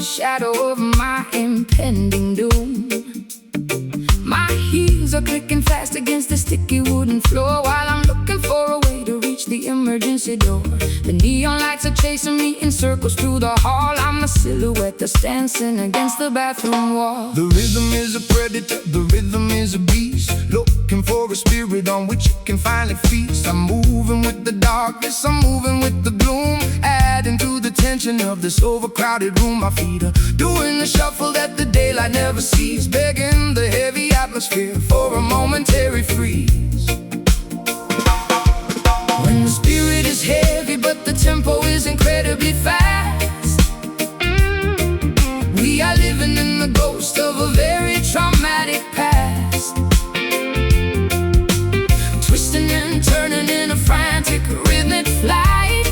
shadow of my impending doom. My heels are clicking fast against the sticky wooden floor while I'm looking for a way to reach the emergency door. The neon lights are chasing me in circles through the hall. I'm a silhouette that's dancing against the bathroom wall. The rhythm is a predator, the rhythm is a beast, looking for a spirit on which it can finally feast. I'm moving with the darkness, I'm moving with the gloom, adding to the tension of this overcrowded room. My feet are doing the shuffle that the daylight never sees, begging the heavy atmosphere for a momentary freeze. When the spirit is heavy but the tempo is incredibly fast, we are living in the ghost of a very traumatic past, twisting and turning in a frantic rhythmic flight.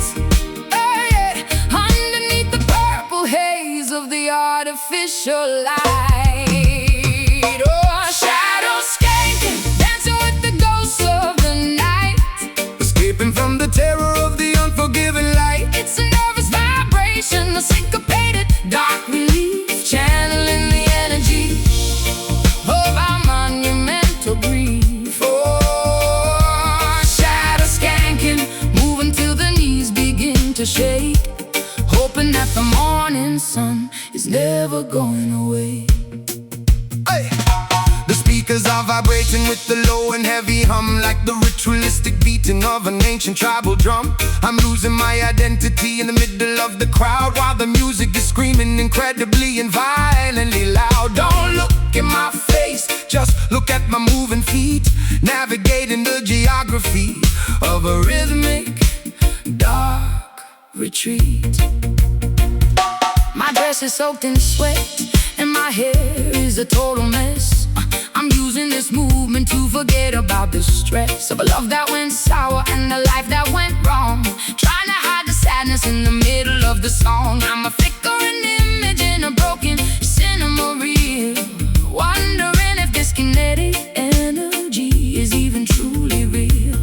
Oh yeah, underneath the purple haze of the artificial light. Oh, shadows skanking, dancing with the ghosts of the night, escaping from the terror of the unforgiving light. It's a nervous vibration, a syncopated dark relief, channeling the energy of our monumental grief. Oh, shadow skanking, moving till the knees begin to shake, hoping that the morning sun is never going away. Hey. The speakers are vibrating with the low and heavy hum, like the ritualistic beating of an ancient tribal drum. I'm losing my identity in the middle of the crowd while the music is screaming incredibly and violently loud. Don't look in my face, just look at my moving feet, navigating the geography of a rhythmic dark retreat. My dress is soaked in sweat and my hair is a total mess. I'm using this movement to forget about the stress of a love that went sour and a life that went wrong, trying to hide the sadness in the middle of the song. I'm a flickering image in a broken cinema reel, wondering if this kinetic energy is even truly real.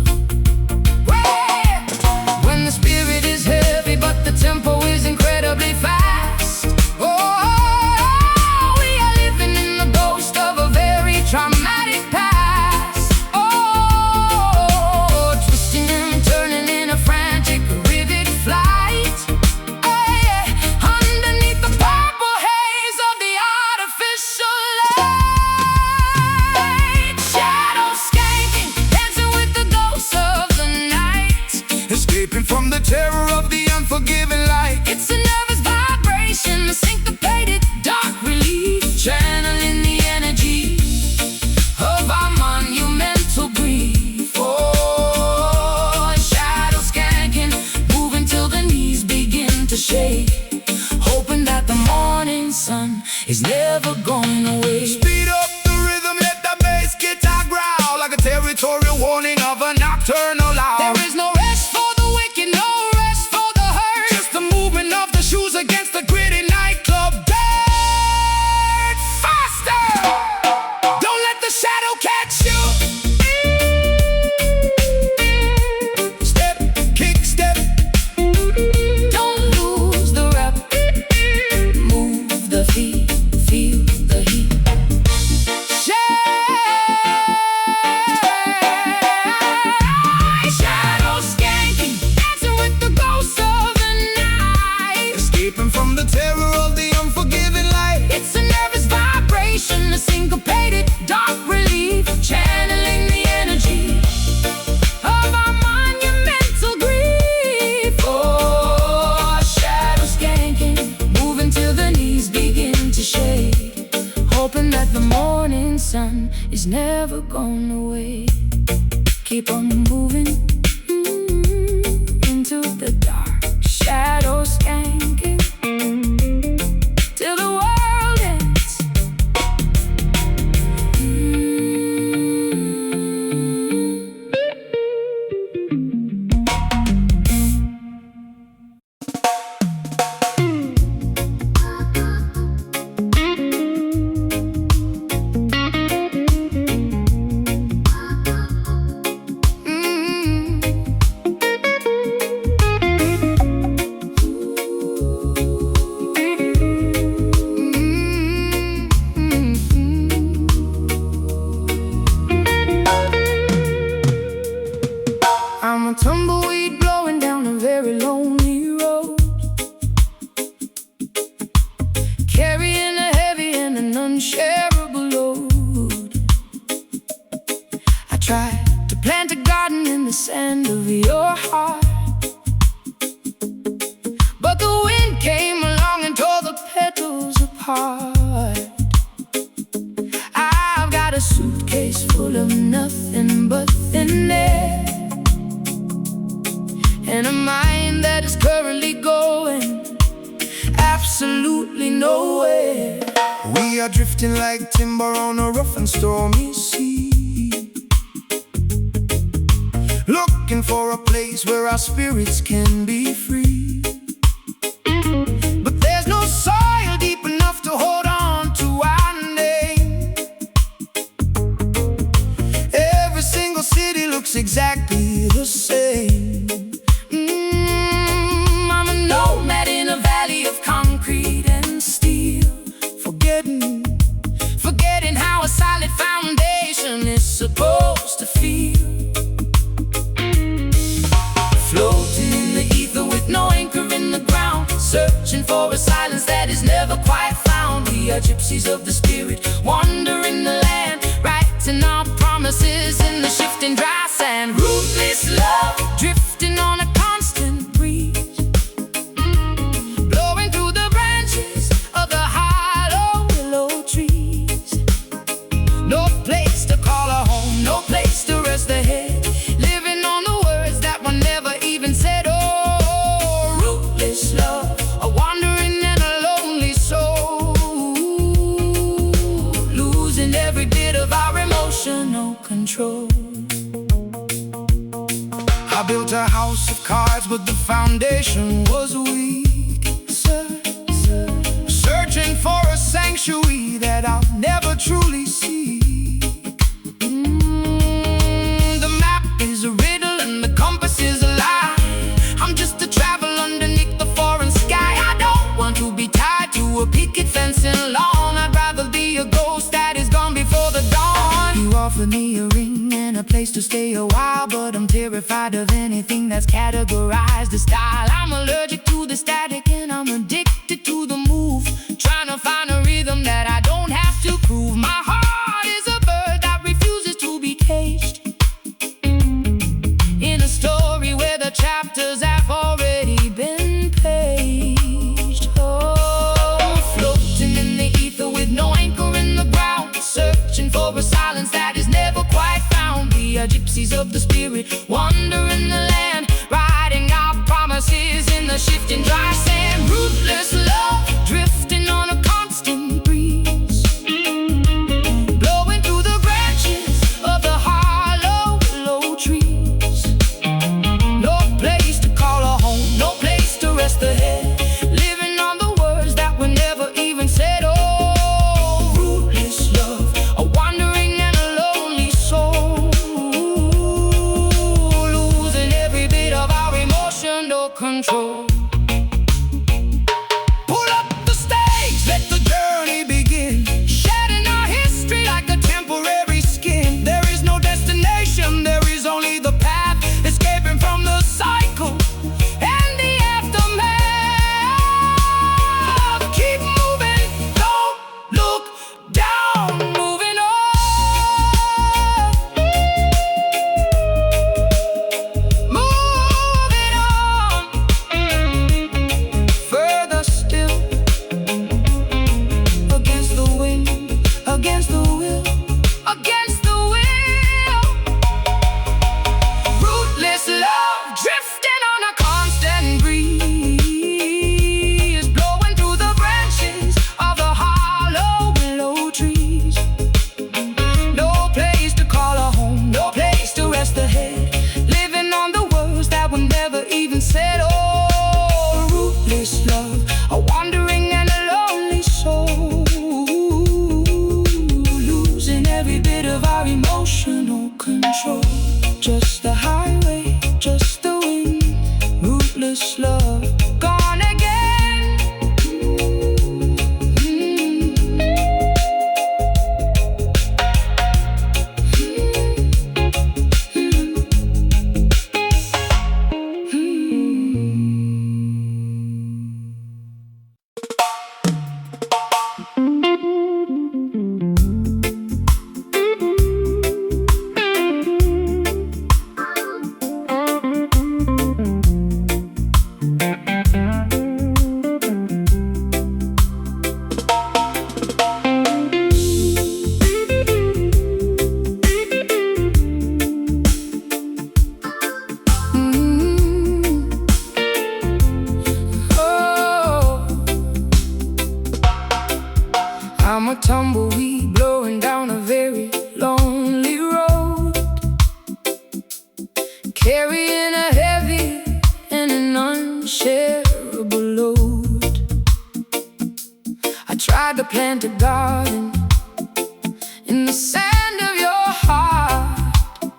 When the spirit is heavy but the tempo is incredibly fast, oh, we are living in the ghost of a very traumatic past. Oh, twisting and turning in a frantic rhythmic flight. Oh yeah, underneath the purple haze of the artificial light. Shadows skanking, dancing with the ghosts of the night, Escaping from the terror of the unforgiving light. it's a nervous vibration, a syncopated dark relief, channeling the energy of our monumental grief. Oh, shadows skanking, moving till the knees begin to shake, hoping that the morning sun is never going away. Speed up the rhythm, let the bass guitar growl like a territorial warning of a nocturnal hour. There is no rest for the wicked, no rest for the hurt, Just the movement of the shoes against the gritty nightclub dirt. Faster! Don't let the shadow catch you. Step, kick, step. don't lose the rep, move the feet, feel the heat. Shadows skanking, dancing with the ghosts of the night, Escaping from the terror of the unforgiving light. it's a nervous vibration, a syncopated dark relief, channeling the energy of our monumental grief. Oh, shadows skanking, moving till the knees begin to shake, hoping that the morning sun is never going away. Keep on moving into the dark, shadows skanking till the world ends. and a mind that is currently going absolutely nowhere. We are drifting like timber on a rough and stormy sea, looking for a place where our spirits can be free. But there's no soil deep enough to hold on to our name. Every single city looks exactly the same. I'm a nomad in a valley of concrete and steel, forgetting how a solid foundation is supposed to feel. Floating in the ether with no anchor in the ground, searching for a silence that is never quite found. We are gypsies of the spirit, wandering the land, writing our promises in the shifting dry sand. Rootless love, drifting on a constant breeze, blowing through the branches of the hollow willow trees. No place to call a home, no place to rest the head, living on the words that were never even said. Oh, rootless love, a wandering and a lonely soul, losing every bit of our emotional control. I built a house of cards, but the foundation was weak. Searching for a sanctuary that I'll never truly see. The map is a riddle and the compass is a lie. I'm just a traveler underneath the foreign sky. I don't want to be tied to a picket fence and lawn. I'd rather be a ghost that is gone before the dawn. You offered me a ring and a place to stay a while, but I'm terrified of anything that's categorized as style. I'm allergic to the static and I'm addicted to the move, trying to find a rhythm that I don't have to prove. My heart is a bird that refuses to be caged, in a story where the chapters have already been paged. Oh, floating in the ether with no anchor in the ground, searching for a silence that is never quite found. We are gypsies of the spirit, wandering the land, writing our promises in the shifting dry sand. Ruthless love, drifting on a constant breeze, blowing through the branches of the hollow willow trees. No place to call a home, no place to rest the head, living on the words that were never even said. Oh, rootless love, a wandering and a lonely soul, losing every bit of our emotional control. Pull up the stage, let the journey begin, shedding our history like a temporary skin. There is no destination, there is only the path, escaping from the cycle and the aftermath. Keep moving, don't look down, moving on. Moving on, further still, against the wind, against the will, against the will. Rootless love, drifting on a constant breeze, blowing through the branches of the hollow willow trees. No place to call a home, no place to rest the head, living on the words that were never even said. Oh, rootless love, a wandering and a lonely soul, losing every bit of our emotional control. Just the highway, just the wind, rootless love, gone again. tumbleweed blowing down a very lonely road, carrying a heavy and an unshareable load. I tried to plant a garden in the sand of your heart,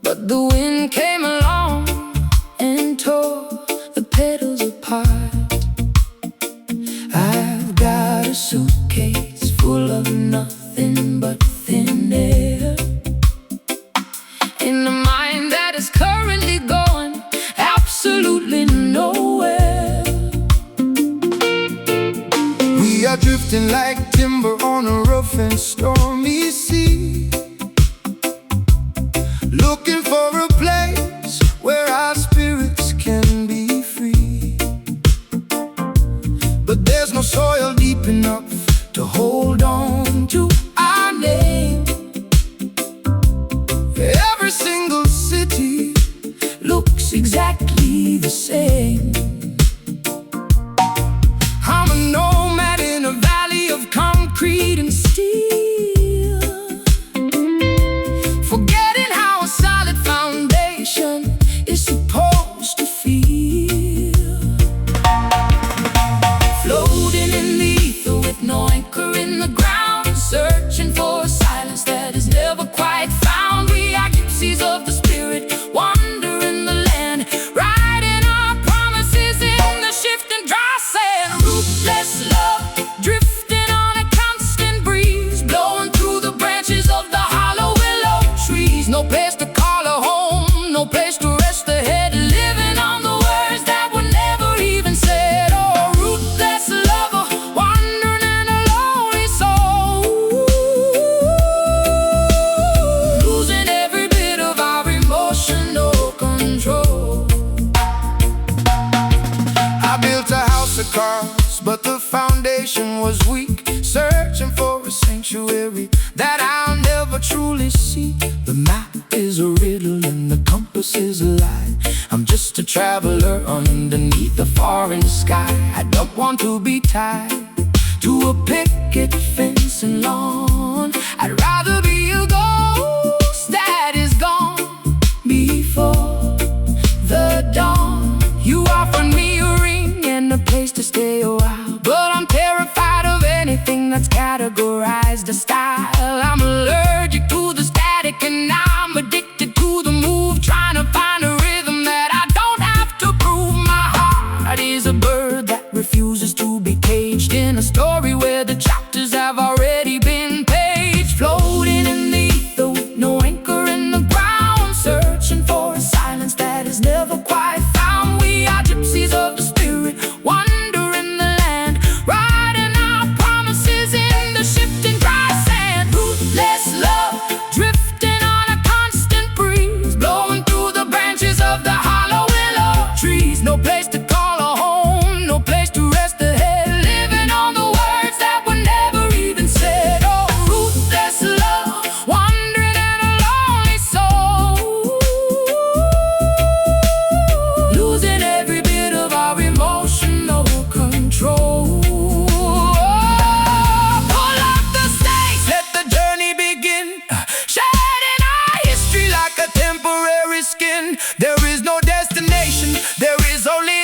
but the wind came along and tore the petals apart. I've got a suitcase full of nothing but thin air, in a mind that is currently going absolutely nowhere. We are drifting like timber on a rough and stormy sea, looking for a place where our spirits can be free. But there's no soil deep enough to hold on to our name. Every single city looks exactly the same. I'm a nomad in a valley of concrete and steel, forgetting how a solid foundation is supposed to feel. Floating in the ether with no anchor in the ground, searching for a silence that is never quite found. We are gypsies of the spirit, wandering the land, writing our promises in the shifting dry sand. Rootless love, drifting on a constant breeze, blowing through the branches of the hollow willow trees. No place to call a home, no place to rest the head, living on the words that were never even said. Oh, rootless lover, wandering in a lonely soul, losing every bit of our emotional control. I built a house of cards, but the foundation was weak, searching for a sanctuary that I'll never truly see. The map is a riddle and the compass is a lie. I'm just a traveler underneath a foreign sky. I don't want to be tied to a picket fence and lawn. I'd rather be a ghost that is gone before the dawn. You offered me a ring and a place to stay a while, but I'm terrified of anything that's categorized as style. I'm allergic to the static and I'm addicted to the move, trying to find a rhythm that I don't have to prove. My heart is a bird that refuses to be caged in a story where the chapters have already been paged. Floating in the ether with no anchor in the ground, searching for a silence that is never quite found. We are gypsies of the spirit, wandering the land, writing our promises in the shifting dry sand. Rootless love, drifting on a constant breeze, blowing through the branches of the hollow willow trees. No place to call a home, no place to rest the head, living on the words that were never even said. Oh, ruthless love, wandering in a lonely soul, losing every bit of our emotional control. Pull up the stakes, let the journey begin, shedding our history like a temporary skin. There is no destination, there is only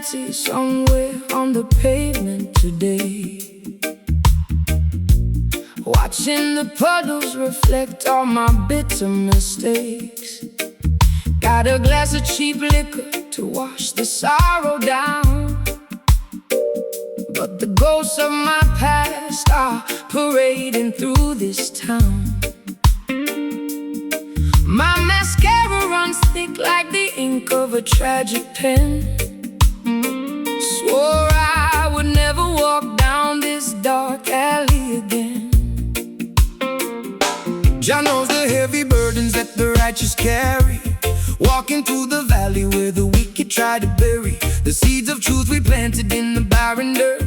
empty somewhere on the pavement today, watching the puddles reflect all my bitter mistakes. Got a glass of cheap liquor to wash the sorrow down, but the ghosts of my past are parading through this town. My mascara runs thick like the ink of a tragic pen. Swore I would never walk down this dark alley again. Jah knows the heavy burdens that the righteous carry, walking through the valley where the wicked try to bury the seeds of truth we planted in the barren dirt.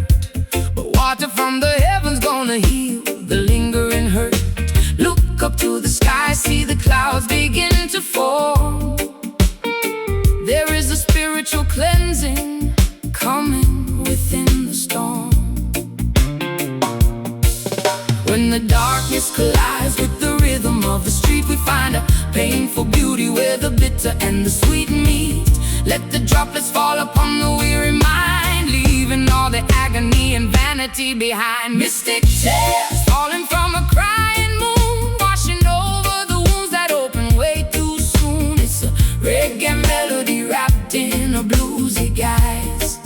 But water from the heavens gonna heal the lingering hurt. Look up to the sky, see the clouds begin to form. There is a spiritual cleansing coming within the storm. When the darkness collides with the rhythm of the street, we find a painful beauty where the bitter and the sweet meet. Let the droplets fall upon the weary mind, leaving all the agony and vanity behind. Mystic tears falling from a crying moon, washing over the wounds that open way too soon. It's a reggae melody wrapped in a bluesy guise.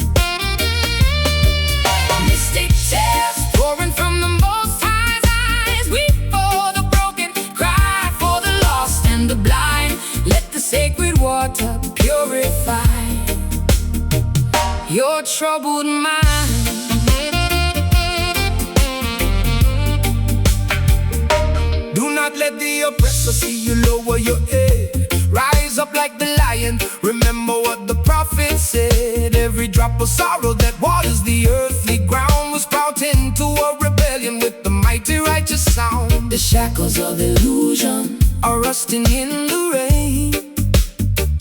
Mystic tears pouring from the Most High's eyes, weep for the broken, cry for the lost and the blind. Let the sacred water purify your troubled mind. Do not let the oppressor see you lower your head. Rise up like the lion, remember what the prophet said. Every drop of sorrow that waters the earthly ground was brought into a rebellion with the mighty righteous sound. The shackles of illusion are rusting in the rain.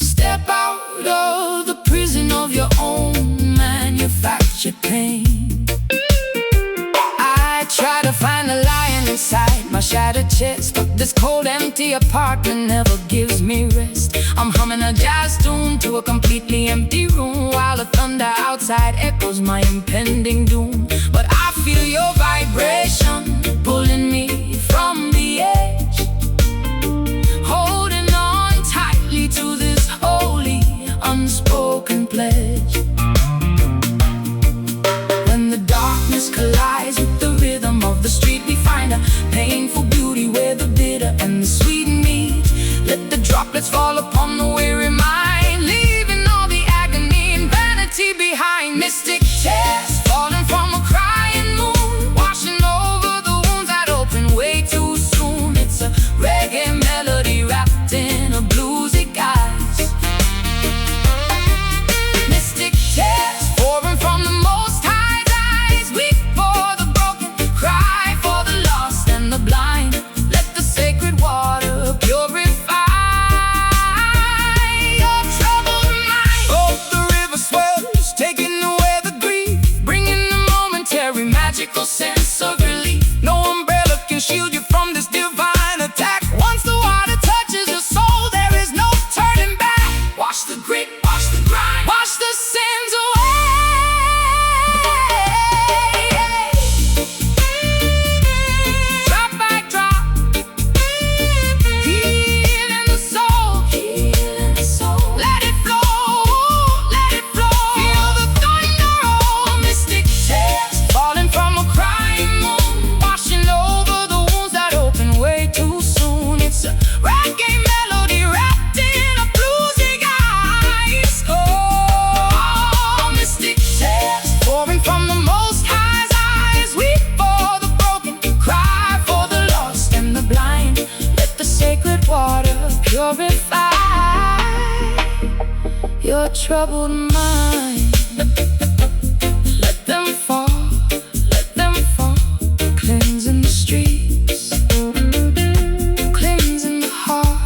Step out of the prison of your own manufactured pain. I try to find a lion inside my shattered chest, but this cold, empty apartment never gives me rest. I'm humming a jazz tune to a completely empty room, while the thunder outside echoes my impending doom. But I feel your vibration pulling me from the edge, holding on tightly to this holy, unspoken pledge. When the darkness collides with the rhythm of the street, we find a painful beauty where the bitter and the sweet meet. Let the droplets fall upon the weary mind, leaving all the agony and vanity behind. Mystic tears falling from a crying moon, washing over the wounds that open way too soon. It's a reggae melody wrapped in a bluesy guise. Mystic tears pouring from the Most High's eyes, weep for the broken, cry for the lost and the blind. Let the sacred water purify your troubled mind. Oh, the river swells, taking away the grief, bringing a momentary magical sense of relief. No umbrella can shield you from this divine attack. Once the water touches your soul, there is no turning back. Wash the grit, wash the grind, Wash the sins away. drop by drop, healing the soul, healing the soul. Let it flow, let it flow. Feel the thunder roll. Mystic tears falling from a crying moon, washing over the wounds that open way too soon. It's a reggae melody wrapped in a bluesy guise. Oh, mystic tears pouring from the Most High's eyes, weep for the broken, cry for the lost and the blind. Let the sacred water purify your troubled mind. Let them fall, cleansing the streets, cleansing the heart.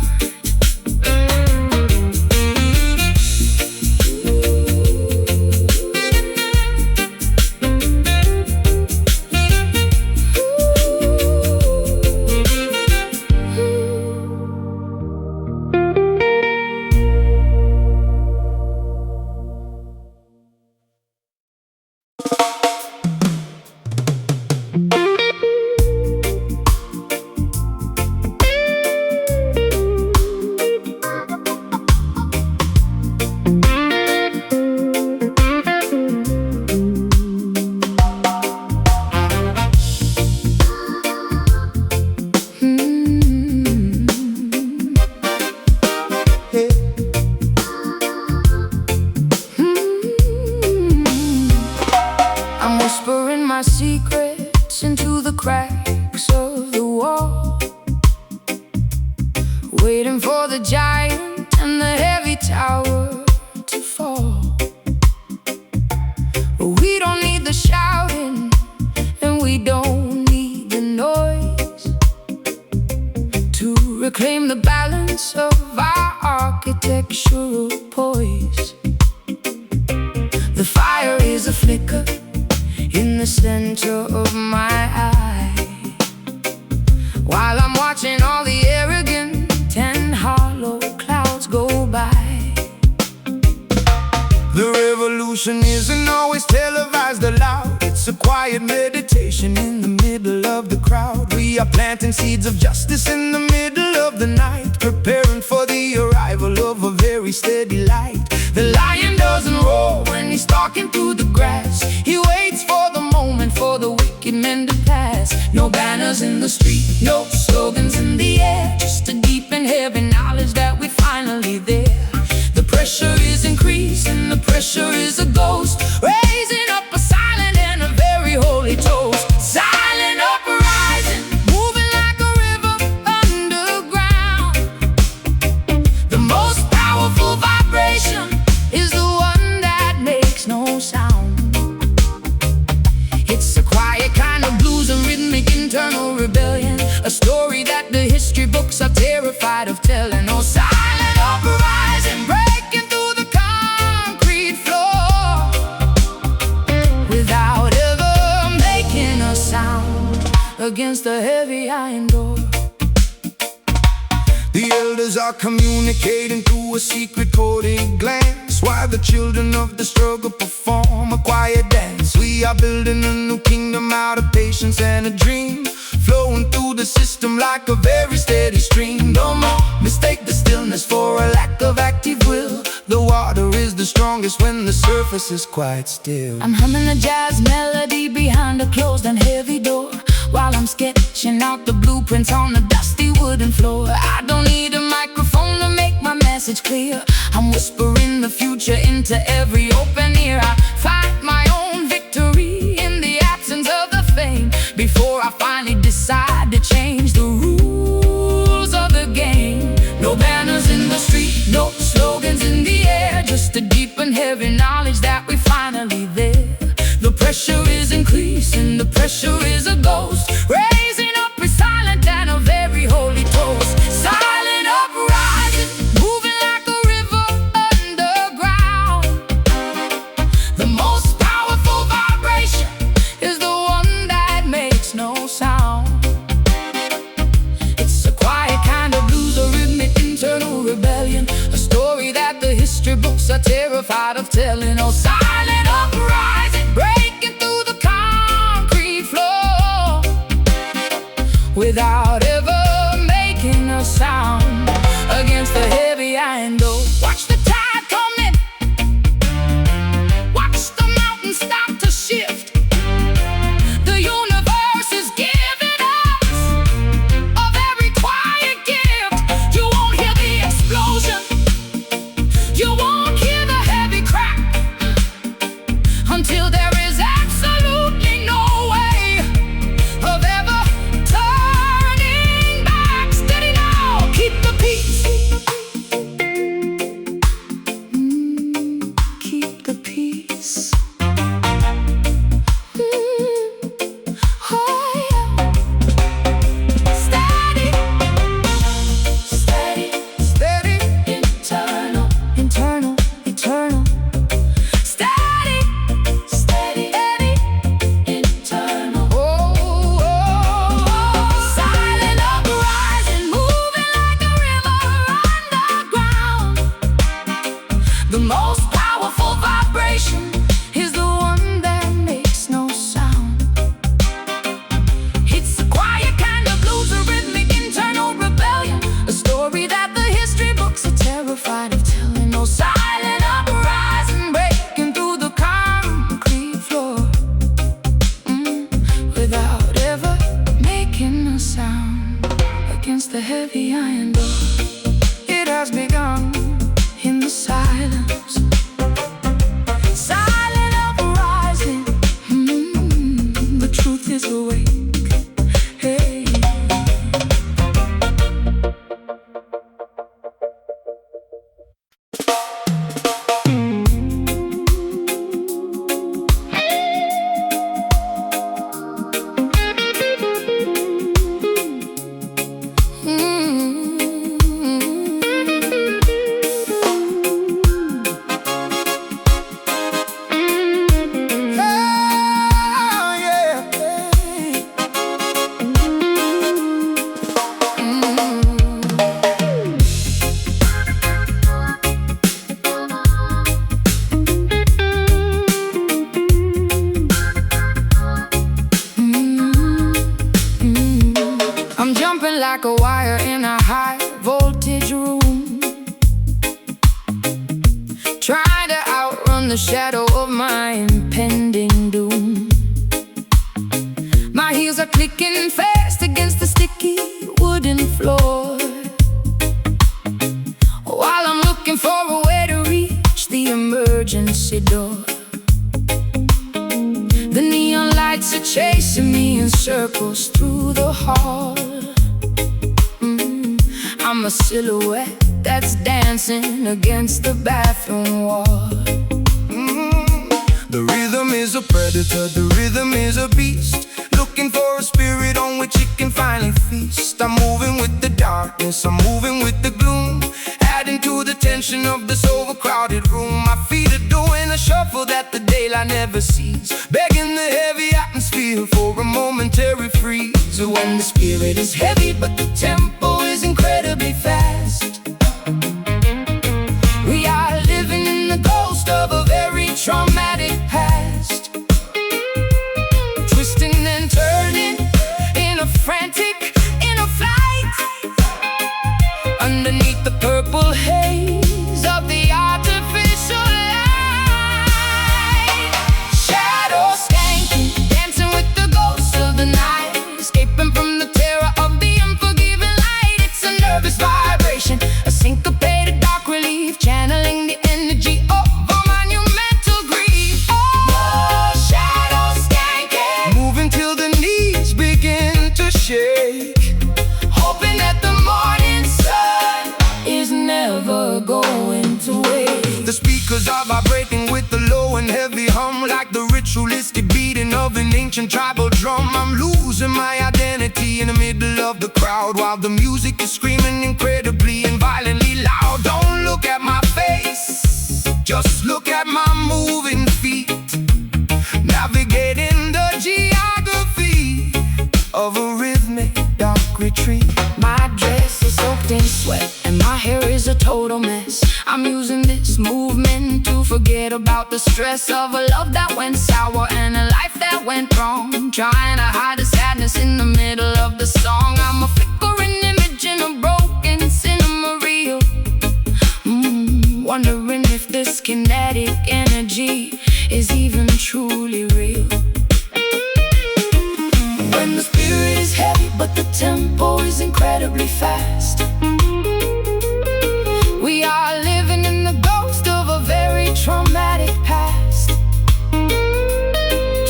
cracks of the wall, waiting for the giant and the heavy tower to fall. But we don't need the shouting, and we don't need the noise to reclaim the balance of our architectural poise. The fire is a flicker in the center of my eye, while I'm watching all the arrogant and hollow clouds go by. The revolution isn't always televised aloud. It's a quiet meditation in the middle of the crowd. We are planting seeds of justice in the middle of the night, preparing for the arrival of a very steady light. The lion doesn't roar when he's stalking through the grass. He waits for the moment for the wicked men to pass. No banners in the street, no slogans in the air, just a deep and heavy knowledge that we're finally there. The pressure is increasing, the pressure is a ghost, raising up a silent and a very holy toast. Silent uprising, moving like a river underground. The most powerful vibration is the one that makes no sound. It's a quiet kind of blues, a rhythmic internal rebellion, a story that the history books are terrified of telling. Oh, silent uprising, breaking through the concrete floor without ever making a sound against the heavy iron door. The elders are communicating through a secret coded glance, while the children of the struggle perform a quiet dance. We are building a new kingdom out of patience and a dream, flowing through the system like a very steady stream. No more mistake the stillness for a lack of active will. The water is the strongest when the surface is quite still. I'm humming a jazz melody behind a closed and heavy door, while I'm sketching out the blueprints on the dusty wooden floor. I don't need a microphone to make my message clear. I'm whispering the future into every open ear. I fight my own victory in the absence of the fame, before I finally decide to change the rules of the game. No banners in the street, no slogans in the air, just a deep and heavy knowledge that we're finally there. The pressure is increasing, the pressure is a ghost, raising up a silent and a very holy toast. Silent uprising, moving like a river underground. The most powerful vibration is the one that makes no sound. It's a quiet kind of blues, a rhythmic internal rebellion, a story that the history books are terrified of telling. Oh, silent uprising, breaking through the concrete floor without ever making a sound against the heavy iron door. Watch the tide come in, watch the mountains start to shift. The universe is giving us a very quiet gift. You won't hear the explosion, you won't hear the heavy crack, until there is absolutely no way of ever turning back. Steady now, keep the peace. Keep the peace. Oh yeah. Steady, steady, Steady, internal, internal, eternal. Steady, steady, steady, internal. oh, oh. Silent uprising, moving like a river underground. The most powerful vibration is the one that makes no sound. It's a quiet kind of blues, a rhythmic internal rebellion, a story that the history books are terrified of telling. No silent uprising, breaking through the concrete floor without ever making a sound against the heavy iron door. It has begun in the silence. Silent uprising, the truth is awake. on like a wire in a high voltage room, trying to outrun the shadow of my impending doom. My heels are clicking fast against the sticky wooden floor, while I'm looking for a way to reach the emergency door. The neon lights are chasing me in circles through the hall. I'm a silhouette that's dancing against the bathroom wall. The rhythm is a predator, the rhythm is a beast, looking for a spirit on which it can finally feast. I'm moving with the darkness, I'm moving with the gloom, adding to the tension of this overcrowded room. My feet are doing a shuffle that the daylight never sees, begging the heavy atmosphere for a momentary freeze. When the spirit is heavy but the tempo is incredibly fast, we are living in the ghost of a very traumatic past, twisting and turning in a frantic, in a flight, underneath the purple haze of the artificial light. Shadows skanking, dancing with the ghosts of the night, escaping from the terror of the unforgiving light. It's a nervous vibration, a syncopated dark relief, channeling the energy of a monumental grief. Oh, shadows skanking, moving till the knees begin to shake, hoping that the morning sun is never going to wake. The speakers are vibrating with the low and heavy hum, like the ritualistic beating of an ancient tribal drum. I'm losing my identity in the middle of the crowd, while the music is screaming incredibly and violently loud. Don't look at my face, just look at my moving feet, navigating the geography of a rhythmic dark retreat. My dress is soaked in sweat and my hair is a total mess. I'm using this movement to forget about the stress of a love that went sour and a life that went wrong, trying to hide the sadness in the middle of the song. I'm a flickering image in a broken cinema reel, wondering if this kinetic energy is even truly real. When the spirit is heavy but the tempo is incredibly fast, we are living in the ghost of a very traumatic past,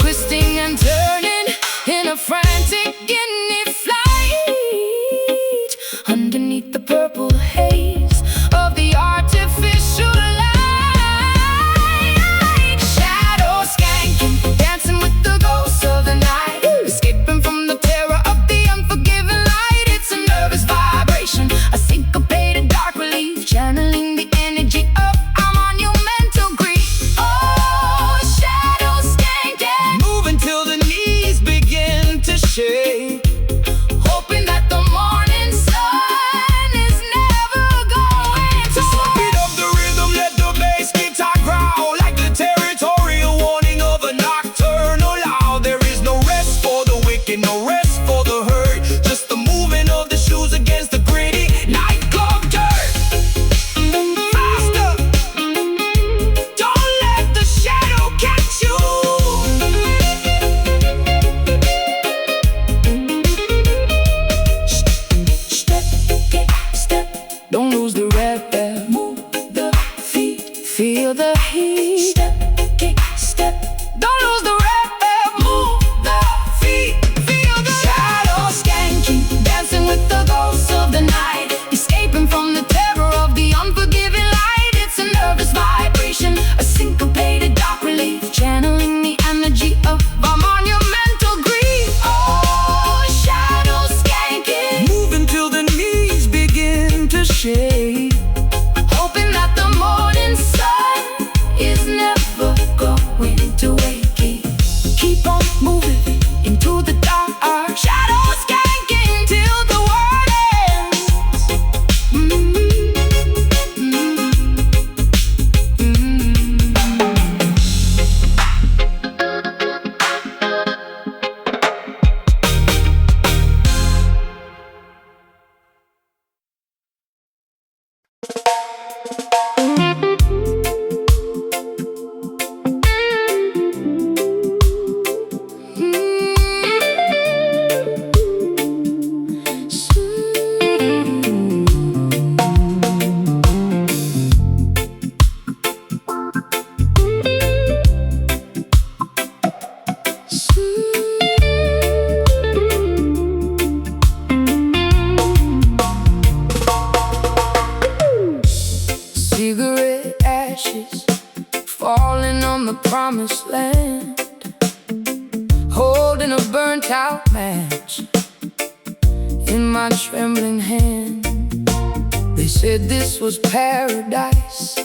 twisting and turning in a frantic guinea flight, underneath the purple haze of the artificial light. Shadows skanking, dancing with the ghosts of the night, escaping from the terror of the unforgiving light. It's a nervous vibration, promised land, holding a burnt out match in my trembling hand. They said this was paradise,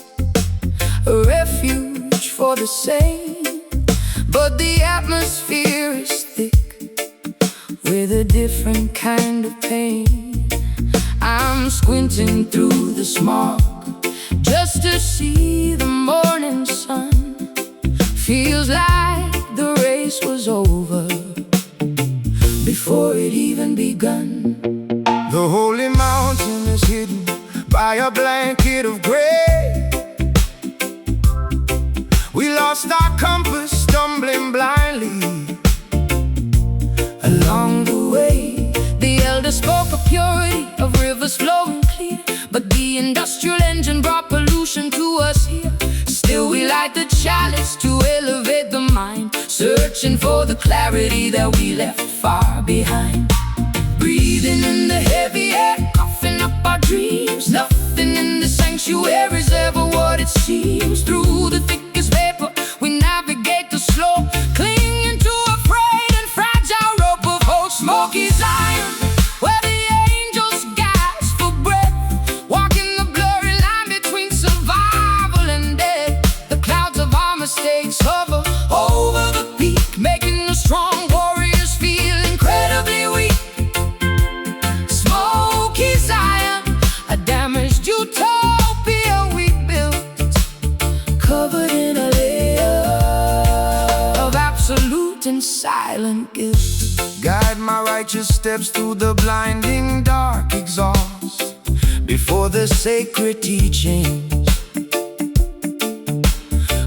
a refuge for the sane, but the atmosphere is thick with a different kind of pain. I'm squinting through the smog just to see the morning sun. Feels like the race was over before it even begun. The holy mountain is hidden by a blanket of gray. We lost our compass, stumbling blindly along the way. The elder spoke of purity, of rivers flowing clear, but the industrial engine brought pollution to us here. Still we light the chalice to elevate the mind, searching for the clarity that we left far behind. Breathing in the heavy air, coughing up our dreams. Nothing in the sanctuary's ever what it seems. Through the thickest vapor we navigate the slope, clinging to a frayed and fragile rope of hope. Smoky Zion, where the angels gasp for breath, walking the blurry line between survival and death. The clouds of our mistakes hover over the peak, making the strong warriors feel incredibly weak. Smoky Zion, a damaged utopia we built, covered in a layer of absolute and silent guilt. Guide my righteous steps through the blinding dark exhaust before the sacred teachings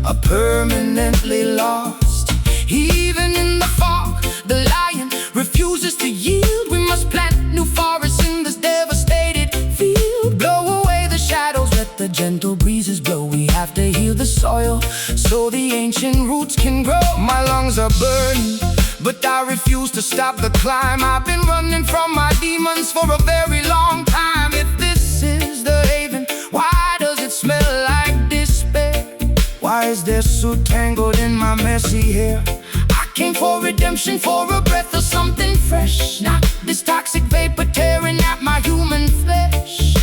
are permanently lost. Even in the fog, the lion refuses to yield. We must plant new forests in this devastated field. Blow away the shadows, let the gentle breezes blow. We have to heal the soil so the ancient roots can grow. My lungs are burning, but I refuse to stop the climb. I've been running from my demons for a very long time. If this is the haven, why does it smell like despair? Why is there soot tangled in my messy hair? I came for redemption, for a breath of something fresh, not this toxic vapor tearing at my human flesh.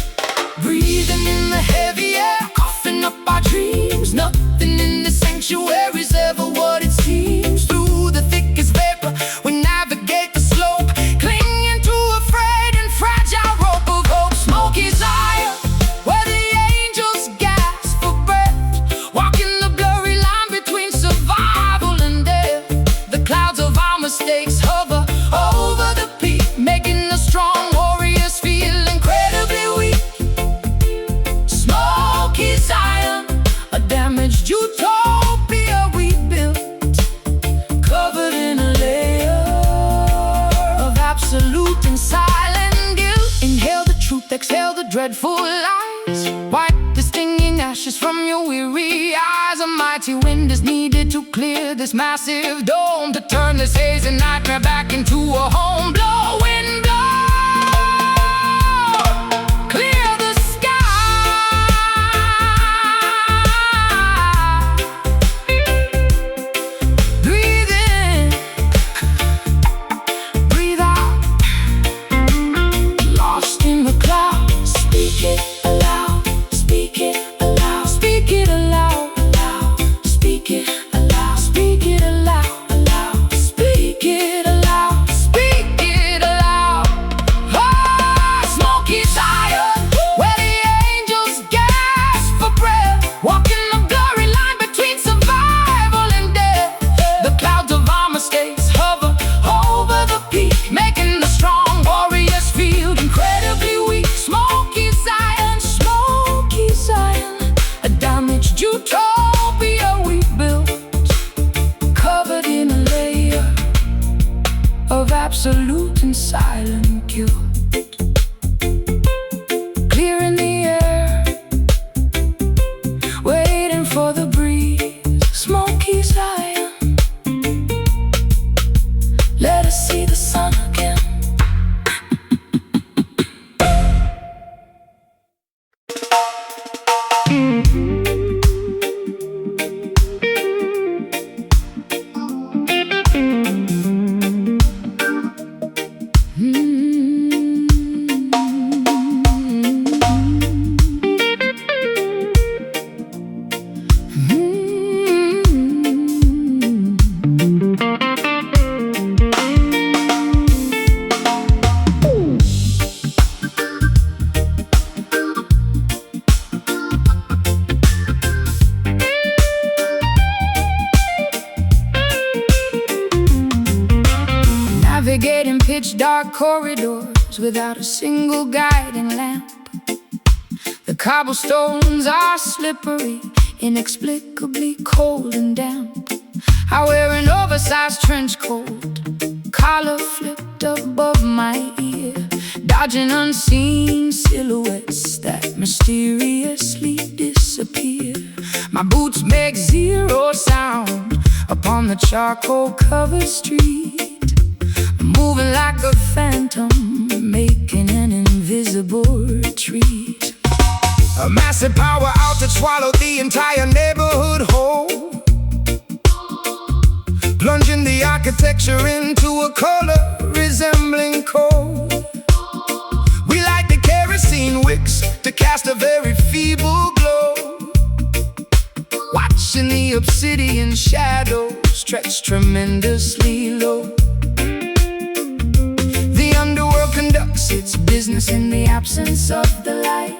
Breathing in the heavy air, coughing up our dreams. Nothing in the sanctuary's ever what it seems. Through the thickest vapor we navigate the slope, clinging to a frayed and fragile rope of hope. Smoky Zion, where the angels gasp for breath, walking the blurry line between survival and death. The clouds of our mistakes hover over the peak, making the strong warriors feel incredibly weak. Smoky Zion, a damaged utopia we built, covered in a layer of absolute and silent guilt. Inhale the truth, exhale the dreadful lies. Wipe the stinging ashes from your weary eyes. A mighty wind is needed to clear this massive dome, to turn this hazy nightmare back into a home. Blow, wind, blow, clear the sky. Breathe in, breathe out, lost in the clouds. Speak it aloud, speak it aloud, speak it aloud, aloud. Speak it aloud, speak it aloud, aloud. Speak it aloud, speak it aloud. Oh, Smoky Zion, where the angels gasp for breath, walking the blurry line between survival and death. The clouds of our mistakes hover over the peak, making the strong warriors feel incredibly weak. Smoky Zion, Smoky Zion, a damaged utopia we built, covered in a layer of absolute and silent guilt. Clearing the air, waiting for the breeze. Smoky Zion, let us see the sun again. Navigating pitch dark corridors without a single guiding lamp. The cobblestones are slippery, inexplicably cold and damp. I wear an oversized trench coat, collar flipped above my ear, dodging unseen silhouettes that mysteriously disappear. My boots make zero sound upon the charcoal-covered street, moving like a phantom, making an invisible retreat. A massive power outage swallowed the entire neighborhood whole, plunging the architecture into a color resembling coal. We light the kerosene wicks to cast a very feeble glow, watching the obsidian shadows stretch tremendously low. The underworld conducts its business in the absence of the light,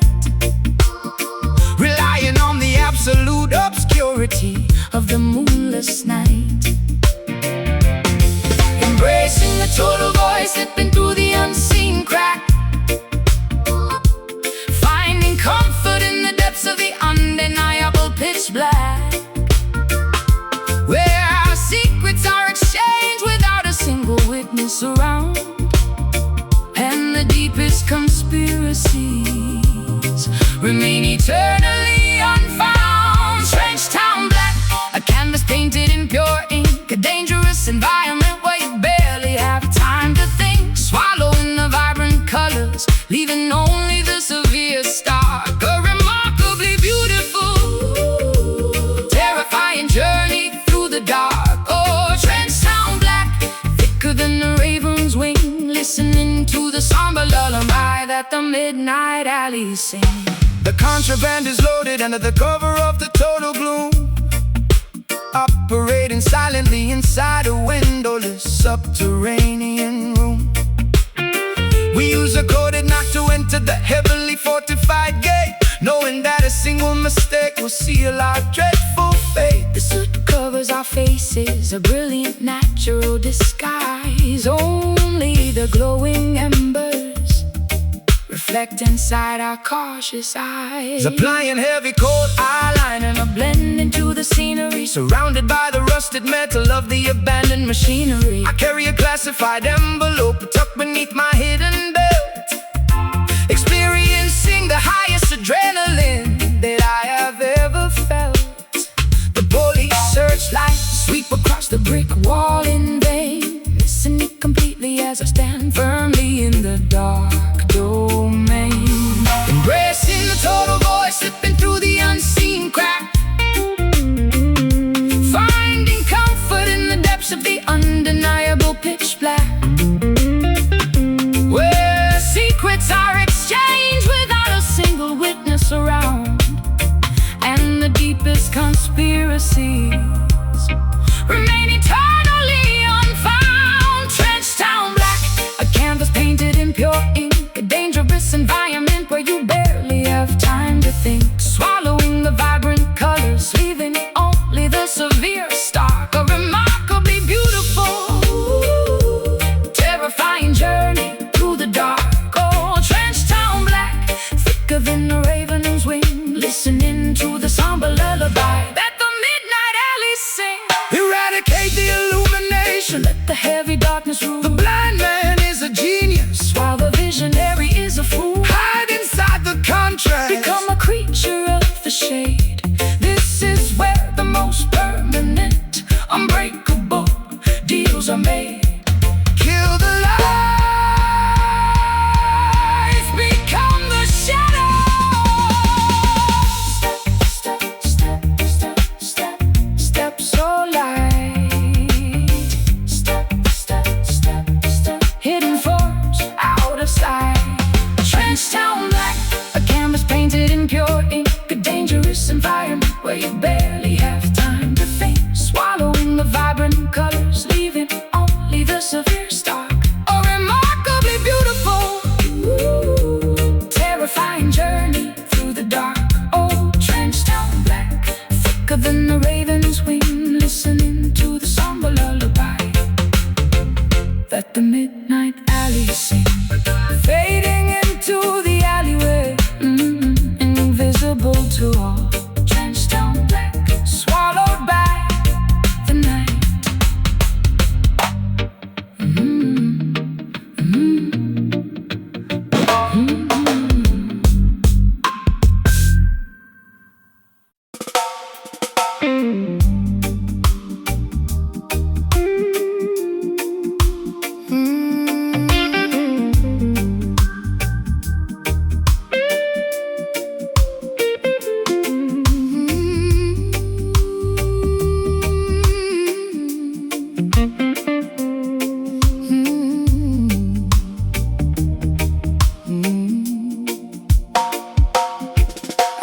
relying on the absolute obscurity of the moonless night. Embracing the total voice slipping through the unseen crack, finding comfort in the depths of the undeniable pitch black, where our secrets are exchanged without a single witness around, and the deepest conspiracies remain eternally unfound. Trench town black, a canvas painted in pure ink, a dangerous environment where you barely have time to think, swallowing the vibrant colors, leaving only the severe stark. A remarkably beautiful, terrifying journey through the dark. Oh, trench town black, thicker than the raven's wing, listening to the somber lullaby that the midnight alleys sing. The contraband is loaded under the cover of the total gloom, operating silently inside a windowless subterranean room. We use a coded knock to enter the heavily fortified gate, knowing that a single mistake will seal our dreadful fate. The soot covers our faces, a brilliant natural disguise. Only the glowing embers reflect inside our cautious eyes. Applying heavy coat eyeliner And a blend into the scenery, surrounded by the rusted metal of the abandoned machinery. I carry a classified envelope tucked beneath my hidden belt, experiencing the highest adrenaline that I have ever felt. the police searchlights sweep across the brick wall in vain, listening completely as I stand firmly in the dark domain. Embracing the total voice slipping through the unseen crack, finding comfort in the depths of the undeniable pitch black, where secrets are exchanged without a single witness around, and the deepest conspiracies remain eternally unfound. Trench town black, a canvas painted in pure ink, a dangerous environment where you barely have time to think, swallowing the vibrant colors, leaving only the severe stark. A remarkably beautiful, terrifying journey through the dark. Oh, trench town black, thicker than the raven's wing, listening to the somber lullaby that the midnight alleys sing. Eradicate the illumination, Let the heavy darkness rule, the blind man is a genius, while the vision where you barely have time to think, swallowing the vibrant colors, leaving only the severe stark. A remarkably beautiful, terrifying journey through the dark. Oh, drenched down black, thicker than the raven's wing, listening to the somber lullaby that the midnight alleys sing, fading into the alleyway, invisible to all. Drenched down black, swallowed by the night.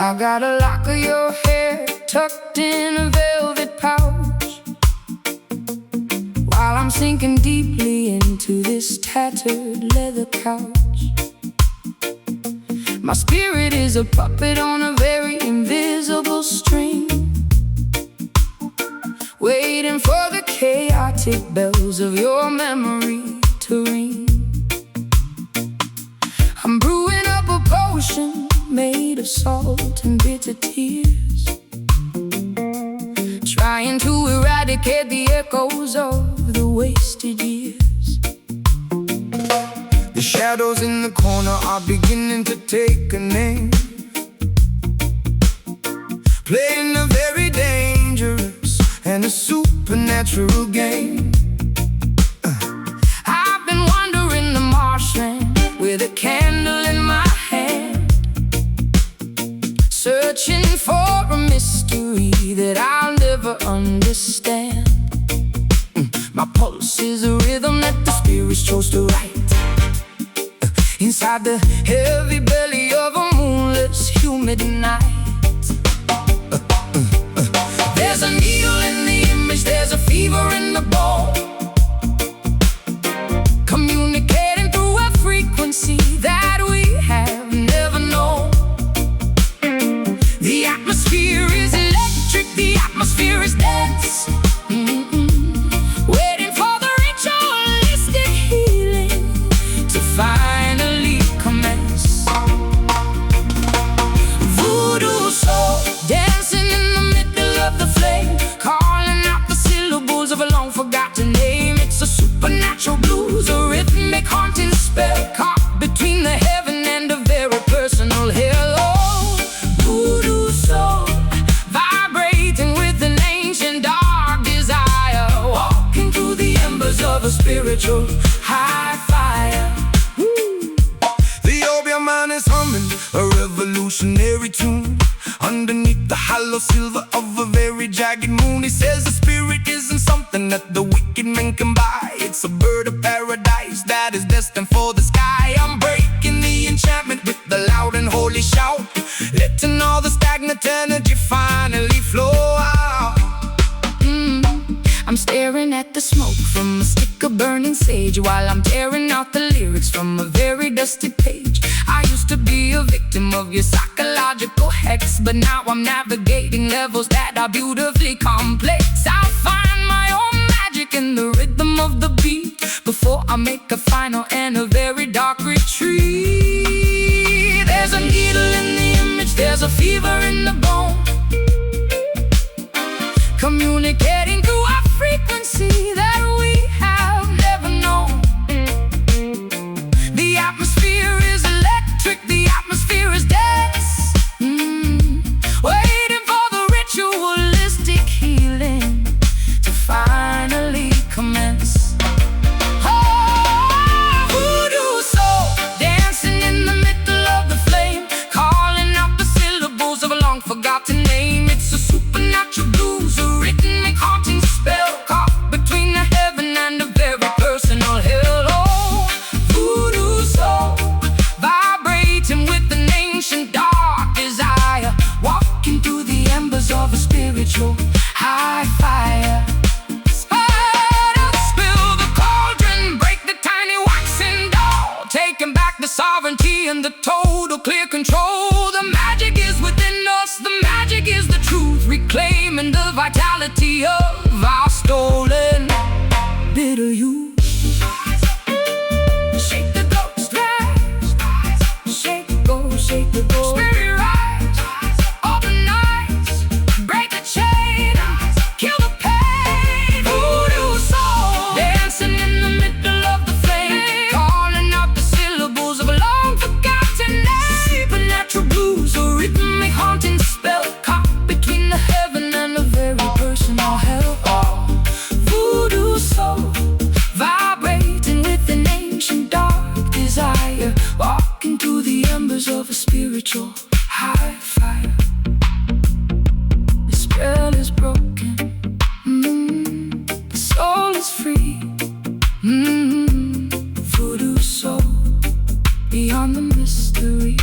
I got a lock of your hair tucked in a velvet pouch, while I'm sinking deeply into this tattered leather couch. My spirit is a puppet on a very invisible string, waiting for the chaotic bells of your memory to ring. I'm brewing up a potion made of salt and bitter tears, trying to eradicate the echoes of the wasted years. The shadows in the corner are beginning to take a name, playing a very dangerous and a supernatural game. I've been wandering the marshland with a candle in my hand, searching for a mystery that I'll never understand. My pulse is a rhythm that the spirits chose to write inside the heavy belly of a moonless, humid night. There's a needle in the image, there's a fever in the bone, communicating through a frequency that we have never known. The atmosphere is electric, the atmosphere is dense, waiting for the ritualistic healing to finally commence. Voodoo soul dancing in the middle of the flame, calling out the syllables of a long forgotten name. It's a supernatural blues, a rhythmic haunting spell, caught between the heaven and a very personal hello. Voodoo soul, vibrating with an ancient dark desire, walking through the embers of a spiritual high fire. The opium man is humming a revolutionary tune underneath the hollow silver of a very jagged moon. He says the spirit isn't something that the wicked men can buy. It's a bird of paradise that is destined for the sky. I'm breaking the enchantment with the loud and holy shout, letting all the stagnant energy finally flow out. I'm staring at the smoke from a stick of burning sage, while I'm tearing out the lyrics from a very dusty page. I used to be a victim of your psychological hex, but now I'm navigating levels that are beautifully complex. I'll find my own magic in the rhythm of the beat before I make a final and a very dark retreat. There's a needle in the image, there's a fever in the bone, communicating through a frequency that we have never known. The atmosphere is electric, the atmosphere is dense, waiting for the ritualistic healing to finally commence. Oh, voodoo soul dancing in the middle of the flame, calling out the syllables of a long forgotten name. It's a supernatural blues, a rhythmic harmony taking back the sovereignty and the total clear control. The magic is within us, the magic is the truth, reclaiming the vitality of our stolen bitter youth. Shake the ghost, rise. Shake the ghost, shake the ghost. Spirit rise, open eyes, break the chain, kill the pain. Voodoo soul, dancing in the middle of the flame, calling out the syllables of a long forgotten name. Supernatural blues, a rhythmic haunting spell, caught between the heaven and the very personal hell. Voodoo soul, vibrating with an ancient dark desire, walking through the embers of a spiritual high fire. The spell is broken, the soul is free. Voodoo soul, beyond the mystery.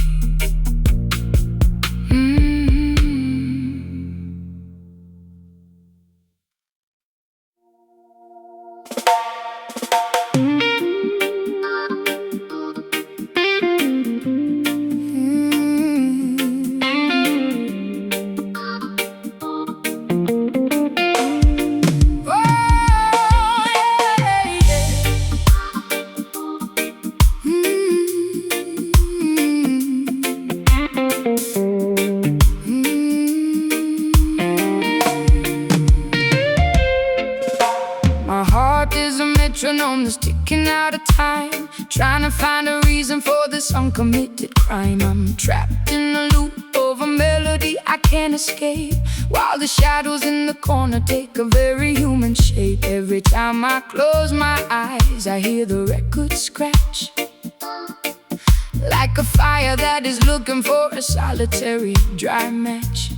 My heart is a metronome that's ticking out of time, trying to find a reason for this uncommitted crime. I'm trapped in a loop of a melody I can't escape, while the shadows in the corner take a very human shape. Every time I close my eyes, I hear the record scratch, like a fire that is looking for a solitary dry match.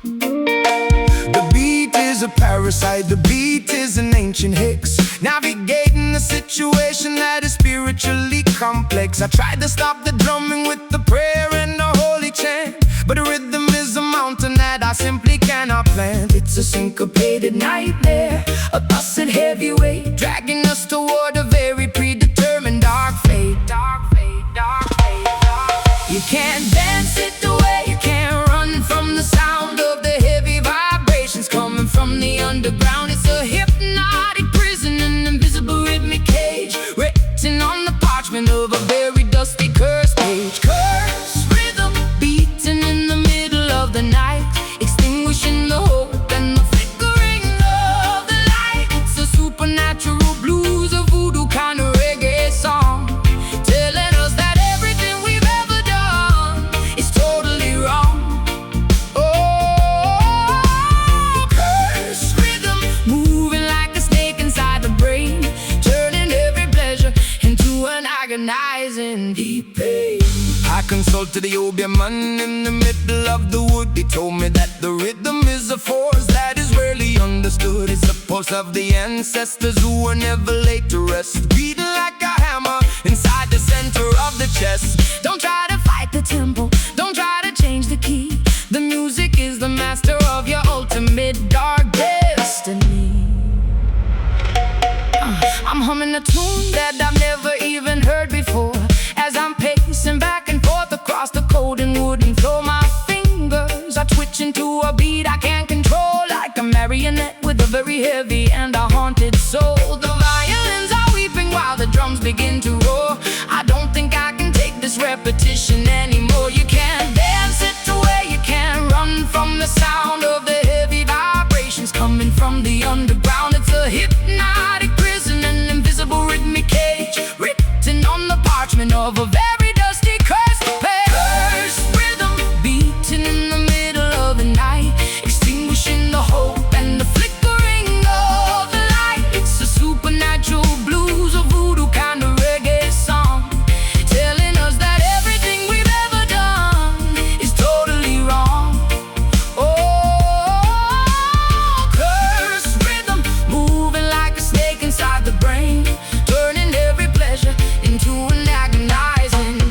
The beat is a parasite, the beat is an ancient hex, navigating a situation that is spiritually complex. I tried to stop the drumming with the prayer and the holy chant, but the rhythm is a mountain that I simply cannot plant. It's a syncopated nightmare, a busted heavyweight, dragging us toward a very predetermined dark fate. Dark fate, dark fate, dark fate. You can't dance it away, you can't run from the sound of the heavy vibrations coming from the underground. It's a hypnotic prison, an invisible rhythmic cage, written on the parchment of a very dusty cursed page. Cursed rhythm, beating in the middle of the night, extinguishing the hope and the flickering of the light. It's a supernatural blues, a voodoo kind of reggae song, telling us that everything we've ever done is totally wrong. Oh, cursed rhythm, moving like a snake inside the brain, turning every pleasure into an agonizing deep pain. I consulted the obeah man in the middle of the wood. He told me that the rhythm is a force that is rarely understood. It's the pulse of the ancestors who were never laid to rest, beating like a hammer inside the center of the chest. Don't try to fight the tempo, don't try to change the key. The music is the master of your ultimate dark destiny. I'm humming a tune that I've never even heard before, as I'm pacing back and forth across the cold and wooden floor. My fingers are twitching to a beat I can't control, like a marionette with a very heavy and a haunted soul. The violins are weeping while the drums begin to roar. I don't think I can take this repetition anymore. You can't dance it away, you can't run from the sound of the heavy vibrations coming from the underground. It's a hypnotic prison, an invisible rhythmic cage, written on the parchment of a very dusty cursed page. Cursed rhythm, beating in the middle of the night, extinguishing the hope and the flickering of the light. It's a supernatural blues, a voodoo kind of reggae song, telling us that everything we've ever done is totally wrong. Oh, cursed rhythm, moving like a snake inside the brain, turning every pleasure into an agonizing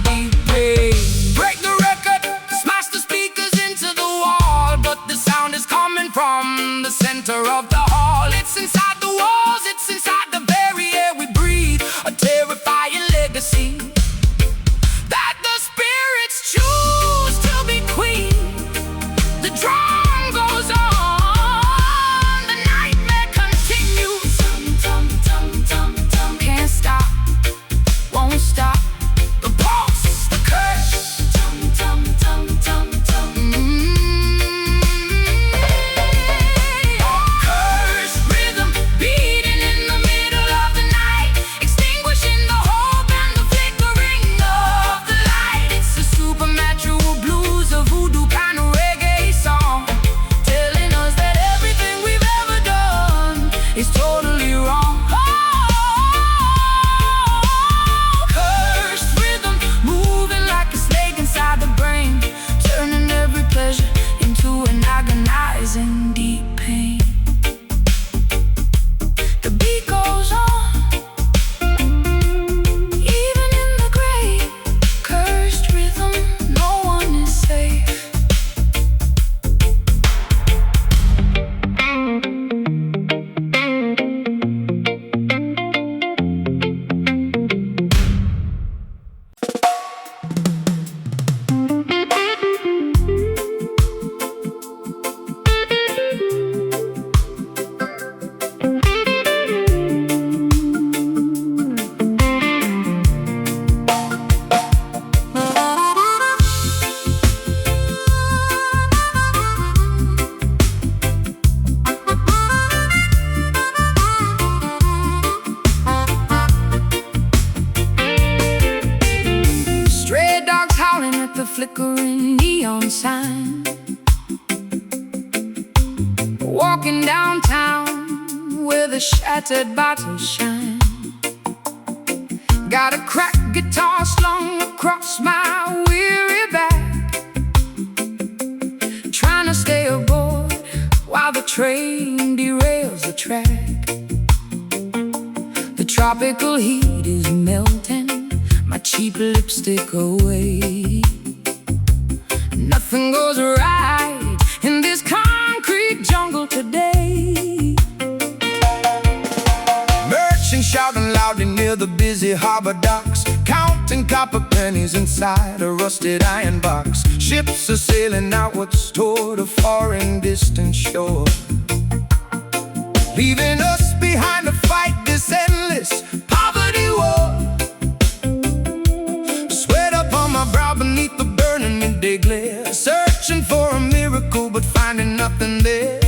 the flickering neon sign. Walking downtown where the shattered bottles shine. Got a cracked guitar slung across my weary back, trying to stay aboard while the train derails the track. The tropical heat is melting my cheap lipstick away. Nothing goes right in this concrete jungle today. Merchants shouting loudly near the busy harbor docks, counting copper pennies inside a rusted iron box. Ships are sailing outwards toward a foreign distant shore, leaving us behind to fight this endless poverty war. Sweat upon my brow beneath the burning midday glare, searching for a miracle but finding nothing there.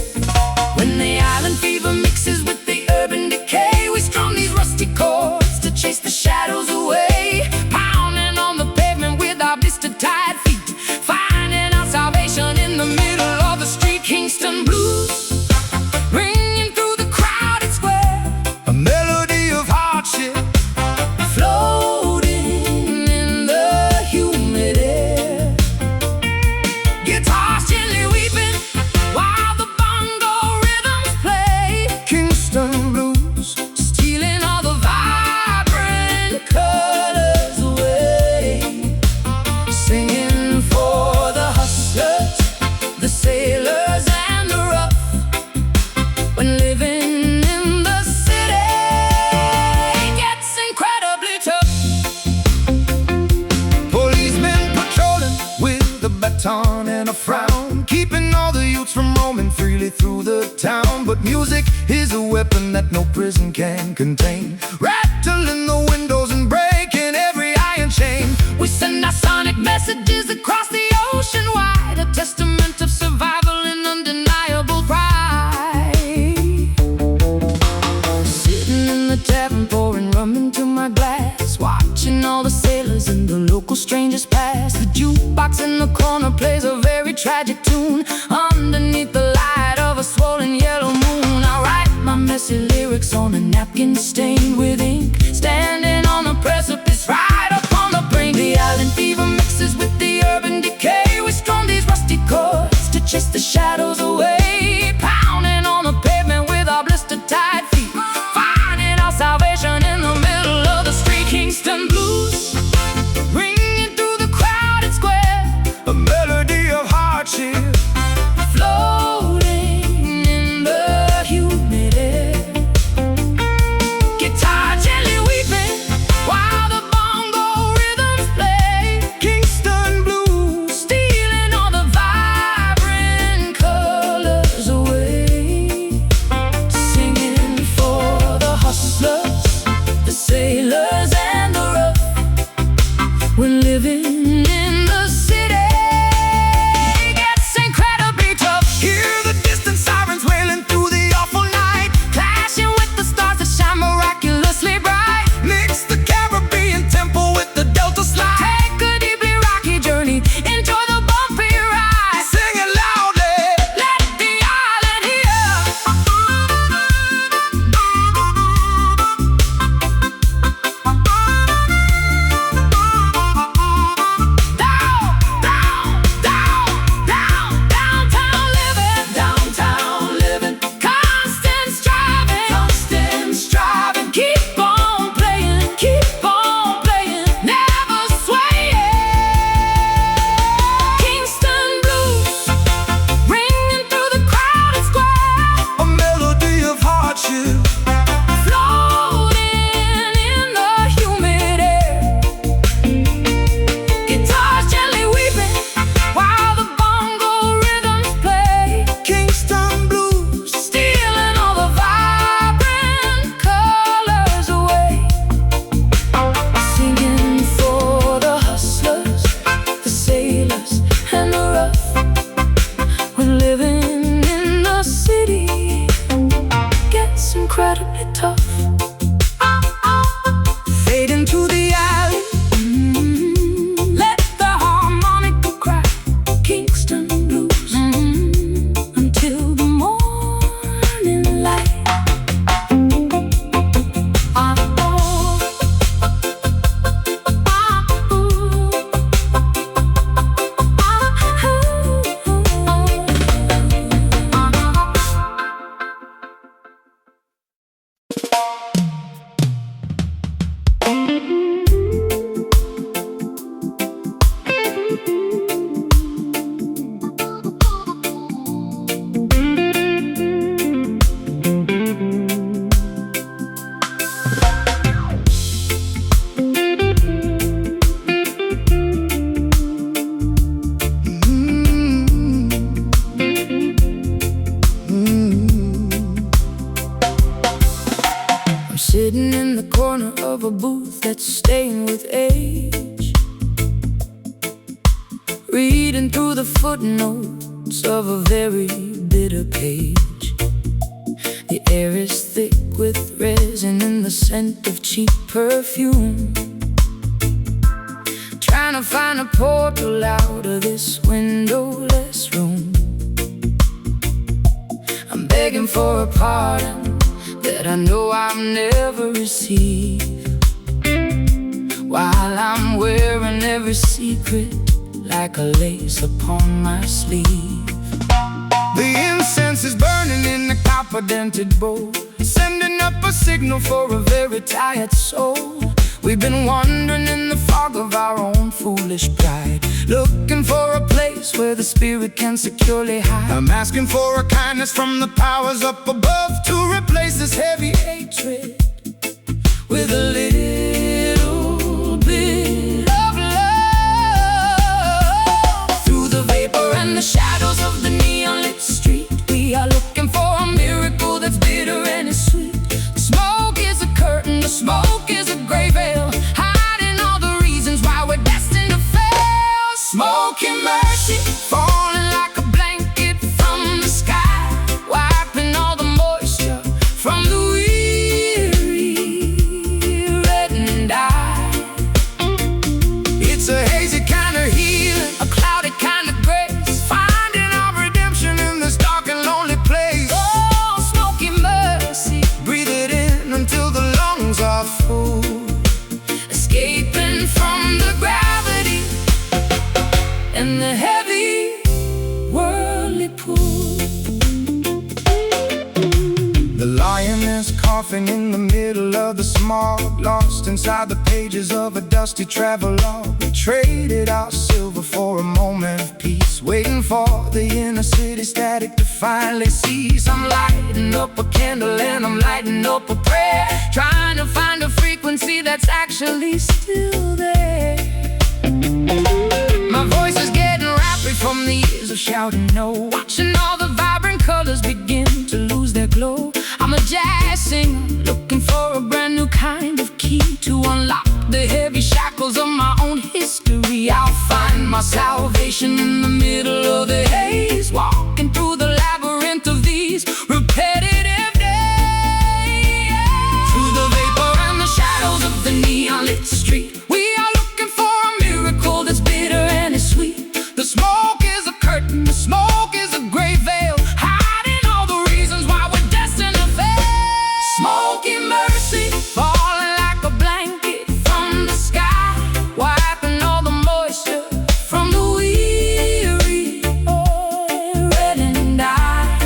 When the island fever mixes with the urban decay, we strum these rusty chords to chase the shadows away, pounding on the pavement with our blistered tired feet, finding our salvation in the middle of the street. Kingston blues ringing through the crowded square, A melody of hardship floating in the humid air. Guitars gently weeping while the bongo rhythms play. Kingston blues, Stealing all the vibrant colors away. Singing for the hustlers, the sailors and the rough. When living in the city gets incredibly tough. policemen patrolling with a baton and a frown, keeping all the youths from roaming freely through the town. But music is a weapon that no prison can contain, rattling the windows and breaking every iron chain. We send our sonic messages across the ocean wide, a testament of survival and undeniable pride. Sitting in the tavern pouring rum into my glass, watching all the sailors and the local strangers pass. The jukebox in the corner plays a very tragic tune underneath the light of a swollen yellow moon. I write my messy lyrics on a napkin stained with ink, standing on a precipice right upon the brink. The island fever mixes with the urban decay. We strum these rusty chords to chase the shadows away, pounding on the pavement with our blistered tired feet, finding our salvation in the middle of the street. Kingston blues ringing through the crowded square, A melody of hardship floating in the humid air. Guitar gently weeping while the bongo rhythms play. Kingston blues, Stealing all the vibrant colors away. Singing for the hustlers, the sailors and the rough. When living in the city gets incredibly tough. hear the distant sirens wailing through the awful night, Clashing with the stars that shine miraculously bright. mix the Caribbean tempo with the Delta slide. Take a deeply rocky journey, enjoy the bumpy ride. Sing it loudly, Let the island hear. reading through the footnotes of a very bitter page. The air is thick with resin and the scent of cheap perfume. Trying to find a portal out of this windowless room. I'm begging for a pardon that I know I'll never receive, while I'm wearing every secret like a lace upon my sleeve. The incense is burning in the copper-dented bowl, sending up a signal for a very tired soul. We've been wandering in the fog of our own foolish pride, looking for a place where the spirit can securely hide. I'm asking for a kindness from the powers up above to replace this heavy hatred with a little bit of love. Through the vapor and the shadows of the neon-lit street, we are looking for a miracle that's bitter and is sweet. The smoke is a curtain, the smoke is a gray veil, hiding all the reasons why we're destined to fail. Smoky mercy, falling like a blanket from the sky, wiping all the moisture from the weary, reddened eye. It's a hazy kind of healing, a cloudy kind of grace, finding our redemption in this dark and lonely place. Oh, smoky mercy, breathe it in until the lungs are full, escaping from the gravity and the heavy worldly pull. The lion is coughing in the middle of the smog, lost inside the pages of a dusty travelogue. We traded our silver for a moment of peace, waiting for the inner city static to finally cease. I'm lighting up a candle and I'm lighting up a prayer, trying to find a frequency that's actually still there. My voice is getting rapid from the years of shouting no, watching all the vibrant colors begin to lose their glow. I'm a jazz singer, looking for a brand new kind of key to unlock the heavy shackles of my own history. I'll find my salvation in the middle of the haze, walking through the labyrinth of these repetitive days. Through the vapor and the shadows of the neon-lit street, we are looking for a miracle that's bitter and is sweet. The smoke is a curtain, the smoke is a gray veil, hiding all the reasons why we're destined to fail. Smoky mercy, falling like a blanket from the sky, wiping all the moisture from the weary, reddened eye.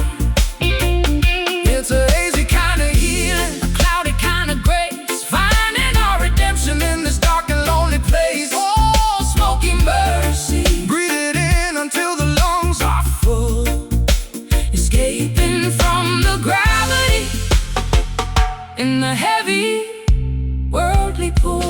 It's a hazy kind of healing, a cloudy kind of grace, finding our redemption in this dark and lonely place. Oh, smoky mercy, breathe it in until the lungs are full, escaping from the gravity in the heavy worldly pull.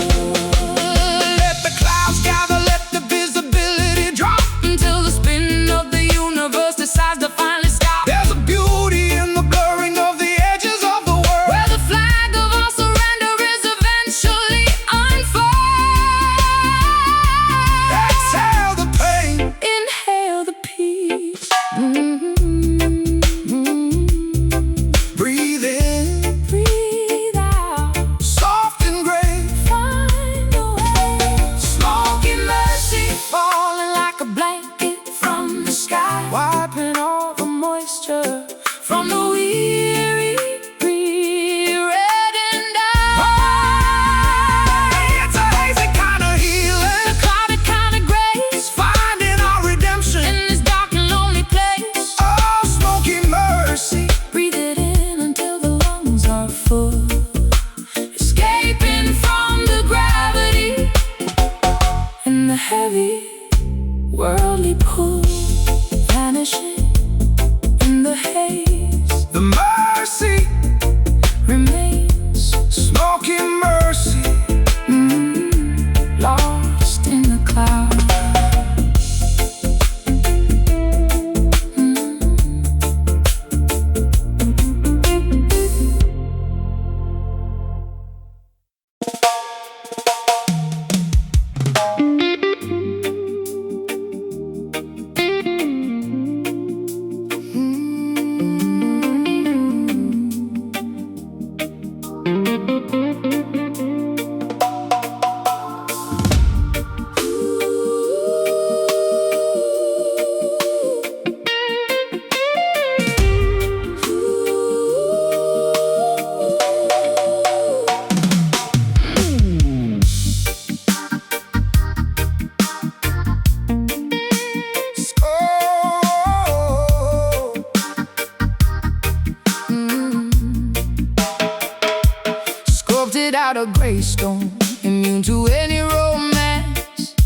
Let the clouds gather, let the visibility drop until the spin of the universe decides to finally stop. There's a beauty in the blurring of the edges of the world, where the flag of our surrender is eventually unfurled. Exhale the pain, inhale the peace. Breathe in, breathe out, soft and gray, find a way. Smoky mercy, falling like a blanket from the sky, wiping all the moisture from the weary, reddened eye. It's a hazy kind of healing, a cloudy kind of grace, finding our redemption in this dark and lonely place. Oh, smoky mercy, breathe it in until the lungs are full, escaping from the gravity and the heavy worldly pull, vanishing in the haze. The mercy remains, smoky mercy, lost in the clouds. gray stone, immune to any romance,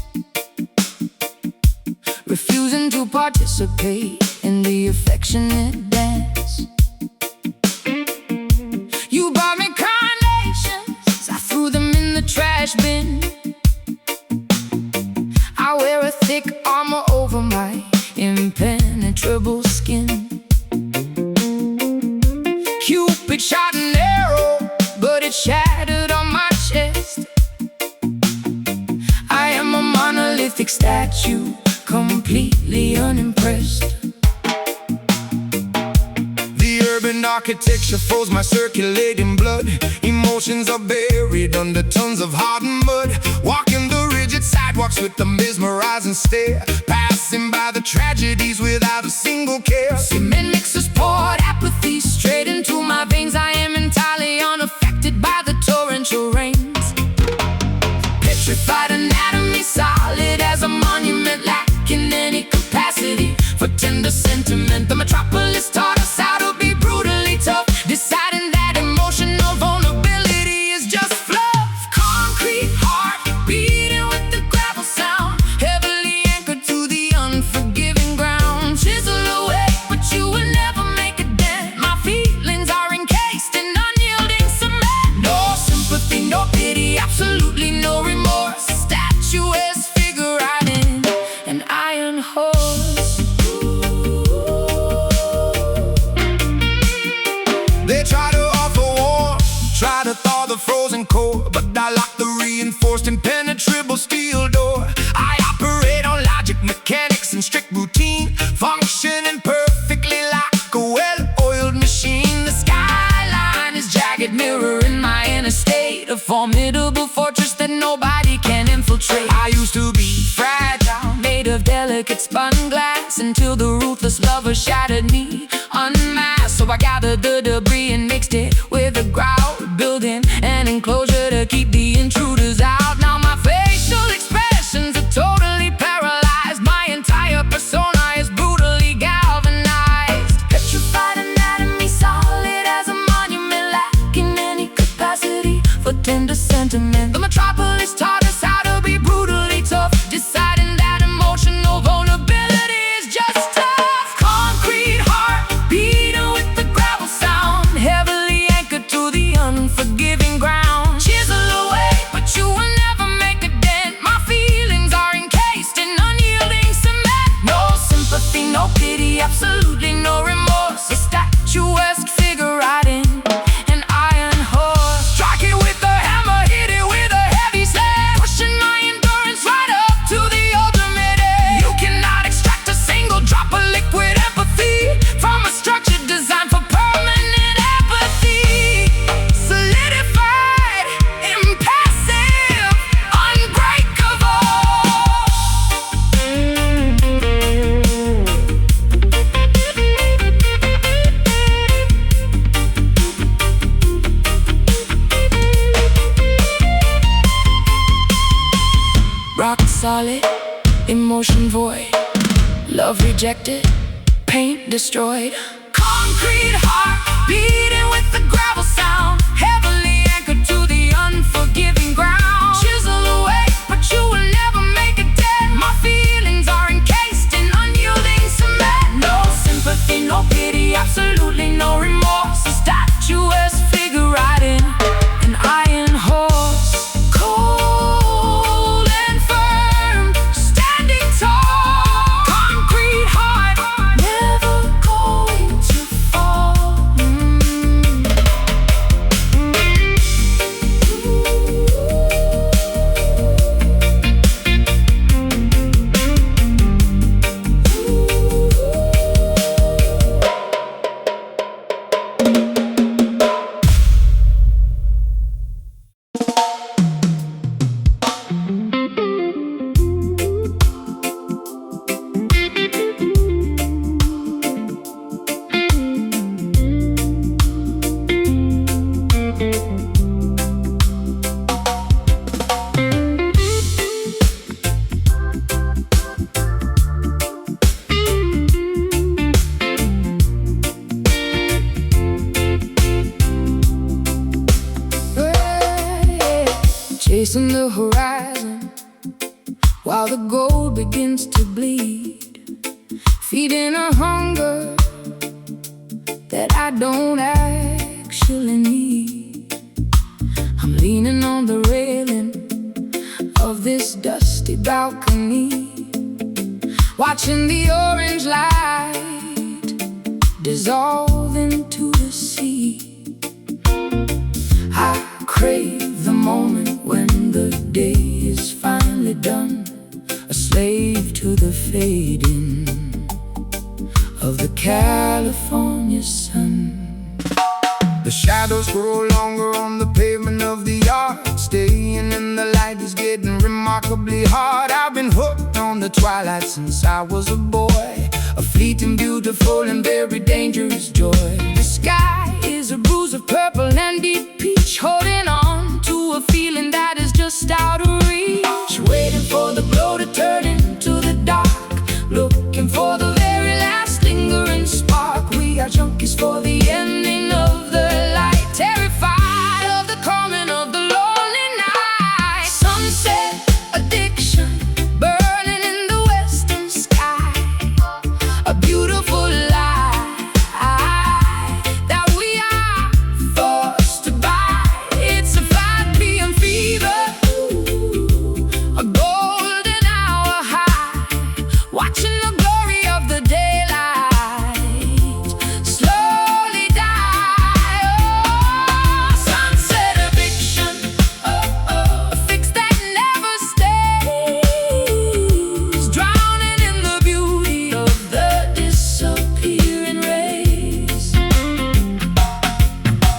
refusing to participate in the affectionate dance. You bought me carnations, I threw them in the trash bin. I wear a thick armor over my impenetrable skin. Cupid shot an arrow, but it shattered on my chest. I am a monolithic statue, completely unimpressed. The urban architecture froze my circulating blood. Emotions are buried under tons of hardened mud. Walking the rigid sidewalks with a mesmerizing stare, passing by the tragedies without a single care. Cement mixers poured apathy straight into my veins. I am entirely unaffected by the torrential rains. Petrified anatomy, solid as a monument, lacking any capacity for tender sentiment. The metropolis taught us how to be brutally tough, deciding that emotional vulnerability is just fluff. Concrete heart beating with the gravel sound, heavily anchored to the unforgiving ground. Chisel away, but you will never make a dent. My feelings are encased in unyielding cement. No sympathy, no pity, absolutely no remorse. Statuesque figure riding an iron horse. They try to offer war, try to thaw the frozen core, but I lock the reinforced impenetrable steel door. I operate on logic, mechanics, and strict routine, functioning perfectly like a well-oiled machine. The skyline is jagged, mirroring my inner state, a formidable fortress that nobody can infiltrate. I used to be fragile, made of delicate spun glass, until the ruthless lover shattered me unmasked. So I gathered the debris and mixed it with a grout, building an enclosure to keep the intruders out. Now my facial expressions are totally paralyzed, my entire persona is brutally galvanized. Petrified anatomy, solid as a monument, lacking any capacity for tender sentiment. The metropolis taught us how to be brutally tough, deciding that emotional vulnerability is just tough. Concrete heart beating with the gravel sound, heavily anchored to the unforgiving ground. Chisel away, but you will never make a dent. My feelings are encased in unyielding cement. No sympathy, no pity, absolutely no remorse. A statuesque figure riding an iron horse. Strike it with a hammer, hit it with a heavy slam, pushing my endurance right up to the ultimate edge. You cannot extract a single drop of liquid empathy from a structure designed for permanent apathy. Solidified, impassive, unbreakable. Rock solid, emotion void, love rejected, paint destroyed. Concrete heart beating with the gravel sound, heavily anchored to the unforgiving ground. Chisel away, but you will never make a dent. My feelings are encased in unyielding cement. No sympathy, no pity, absolutely no remorse. A statuesque figure riding an iron horse. Cold and firm, standing tall. Concrete heart, never going to fall. the horizon while the gold begins to bleed, feeding a hunger that I don't actually need. I'm leaning on the railing of this dusty balcony, watching the orange light dissolve into the sea. I crave the moment when the day is finally done, a slave to the fading of the California sun. The shadows grow longer on the pavement of the yard. Staying in the light is getting remarkably hard. I've been hooked on the twilight since I was a boy, a fleeting, beautiful, and very dangerous joy. The sky is a bruise of purple and deep peach, holding on to a feeling that is just out of reach, waiting for the glow to turn into the dark, looking for the very last lingering spark. We are junkies for the ending of the light, terrified of the coming of the lonely night. Sunset addiction burning in the western sky, a beautiful lie that we are forced to buy. It's a 5 p.m. fever, a golden hour high, watching the glory of the daylight slowly die. Oh, sunset addiction, a fix that never stays, drowning in the beauty of the disappearing rays.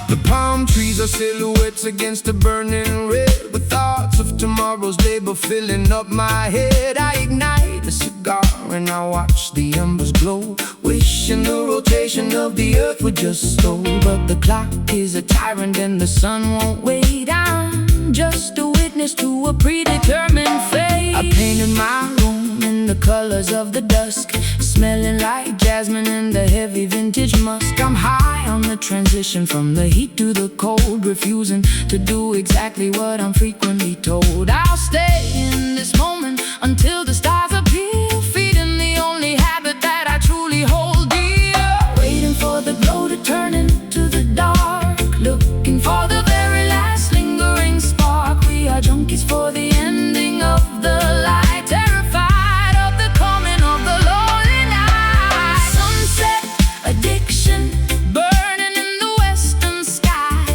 The palm trees are silhouettes against a burning red, with thoughts of tomorrow's labor filling up my head. I ignite a cigar and I watch the embers glow, wishing the rotation of the earth would just slow. But the clock is a tyrant and the sun won't wait. I'm just a witness to a predetermined fate. I painted my room in the colors of the dusk, smelling like jasmine and the heavy vintage musk. I'm high on the transition from the heat to the cold, refusing to do exactly what I'm frequently told. I'll stay in this moment until the stars appear, feeding the only habit that I truly hold dear, waiting for the glow to turn into the dark, looking for the very last lingering spark. We are junkies for the ending of the light, terrified of the coming of the lonely night. Sunset addiction burning in the western sky,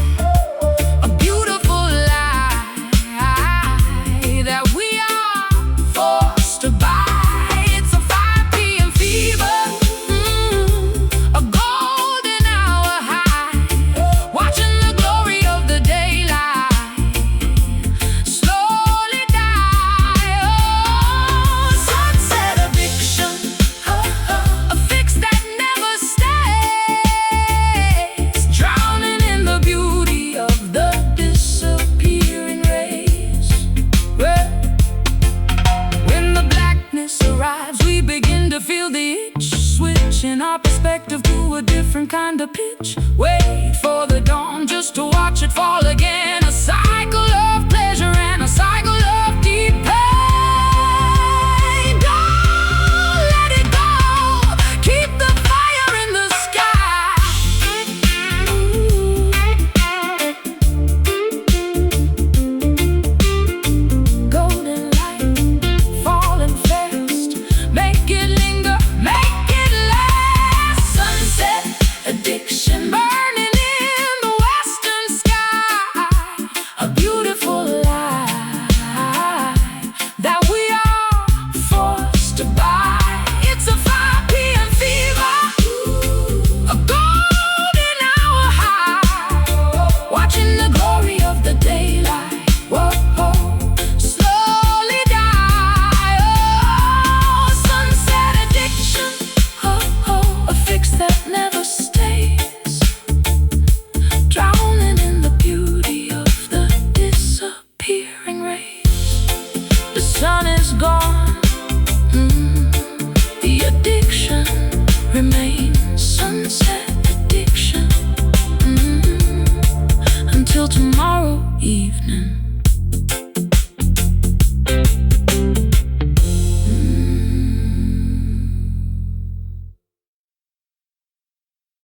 a beautiful lie that we are forced to buy. It's a 5 p.m. fever, a golden hour high, watching the glory of the daylight slowly die. Oh, sunset addiction, a fix that never stays, drowning in the beauty of the disappearing rays. When the blackness arrives, we begin to feel the itch, switching our perspective to a different kind of pitch. Wait for the dawn just to watch it fall again, a cycle of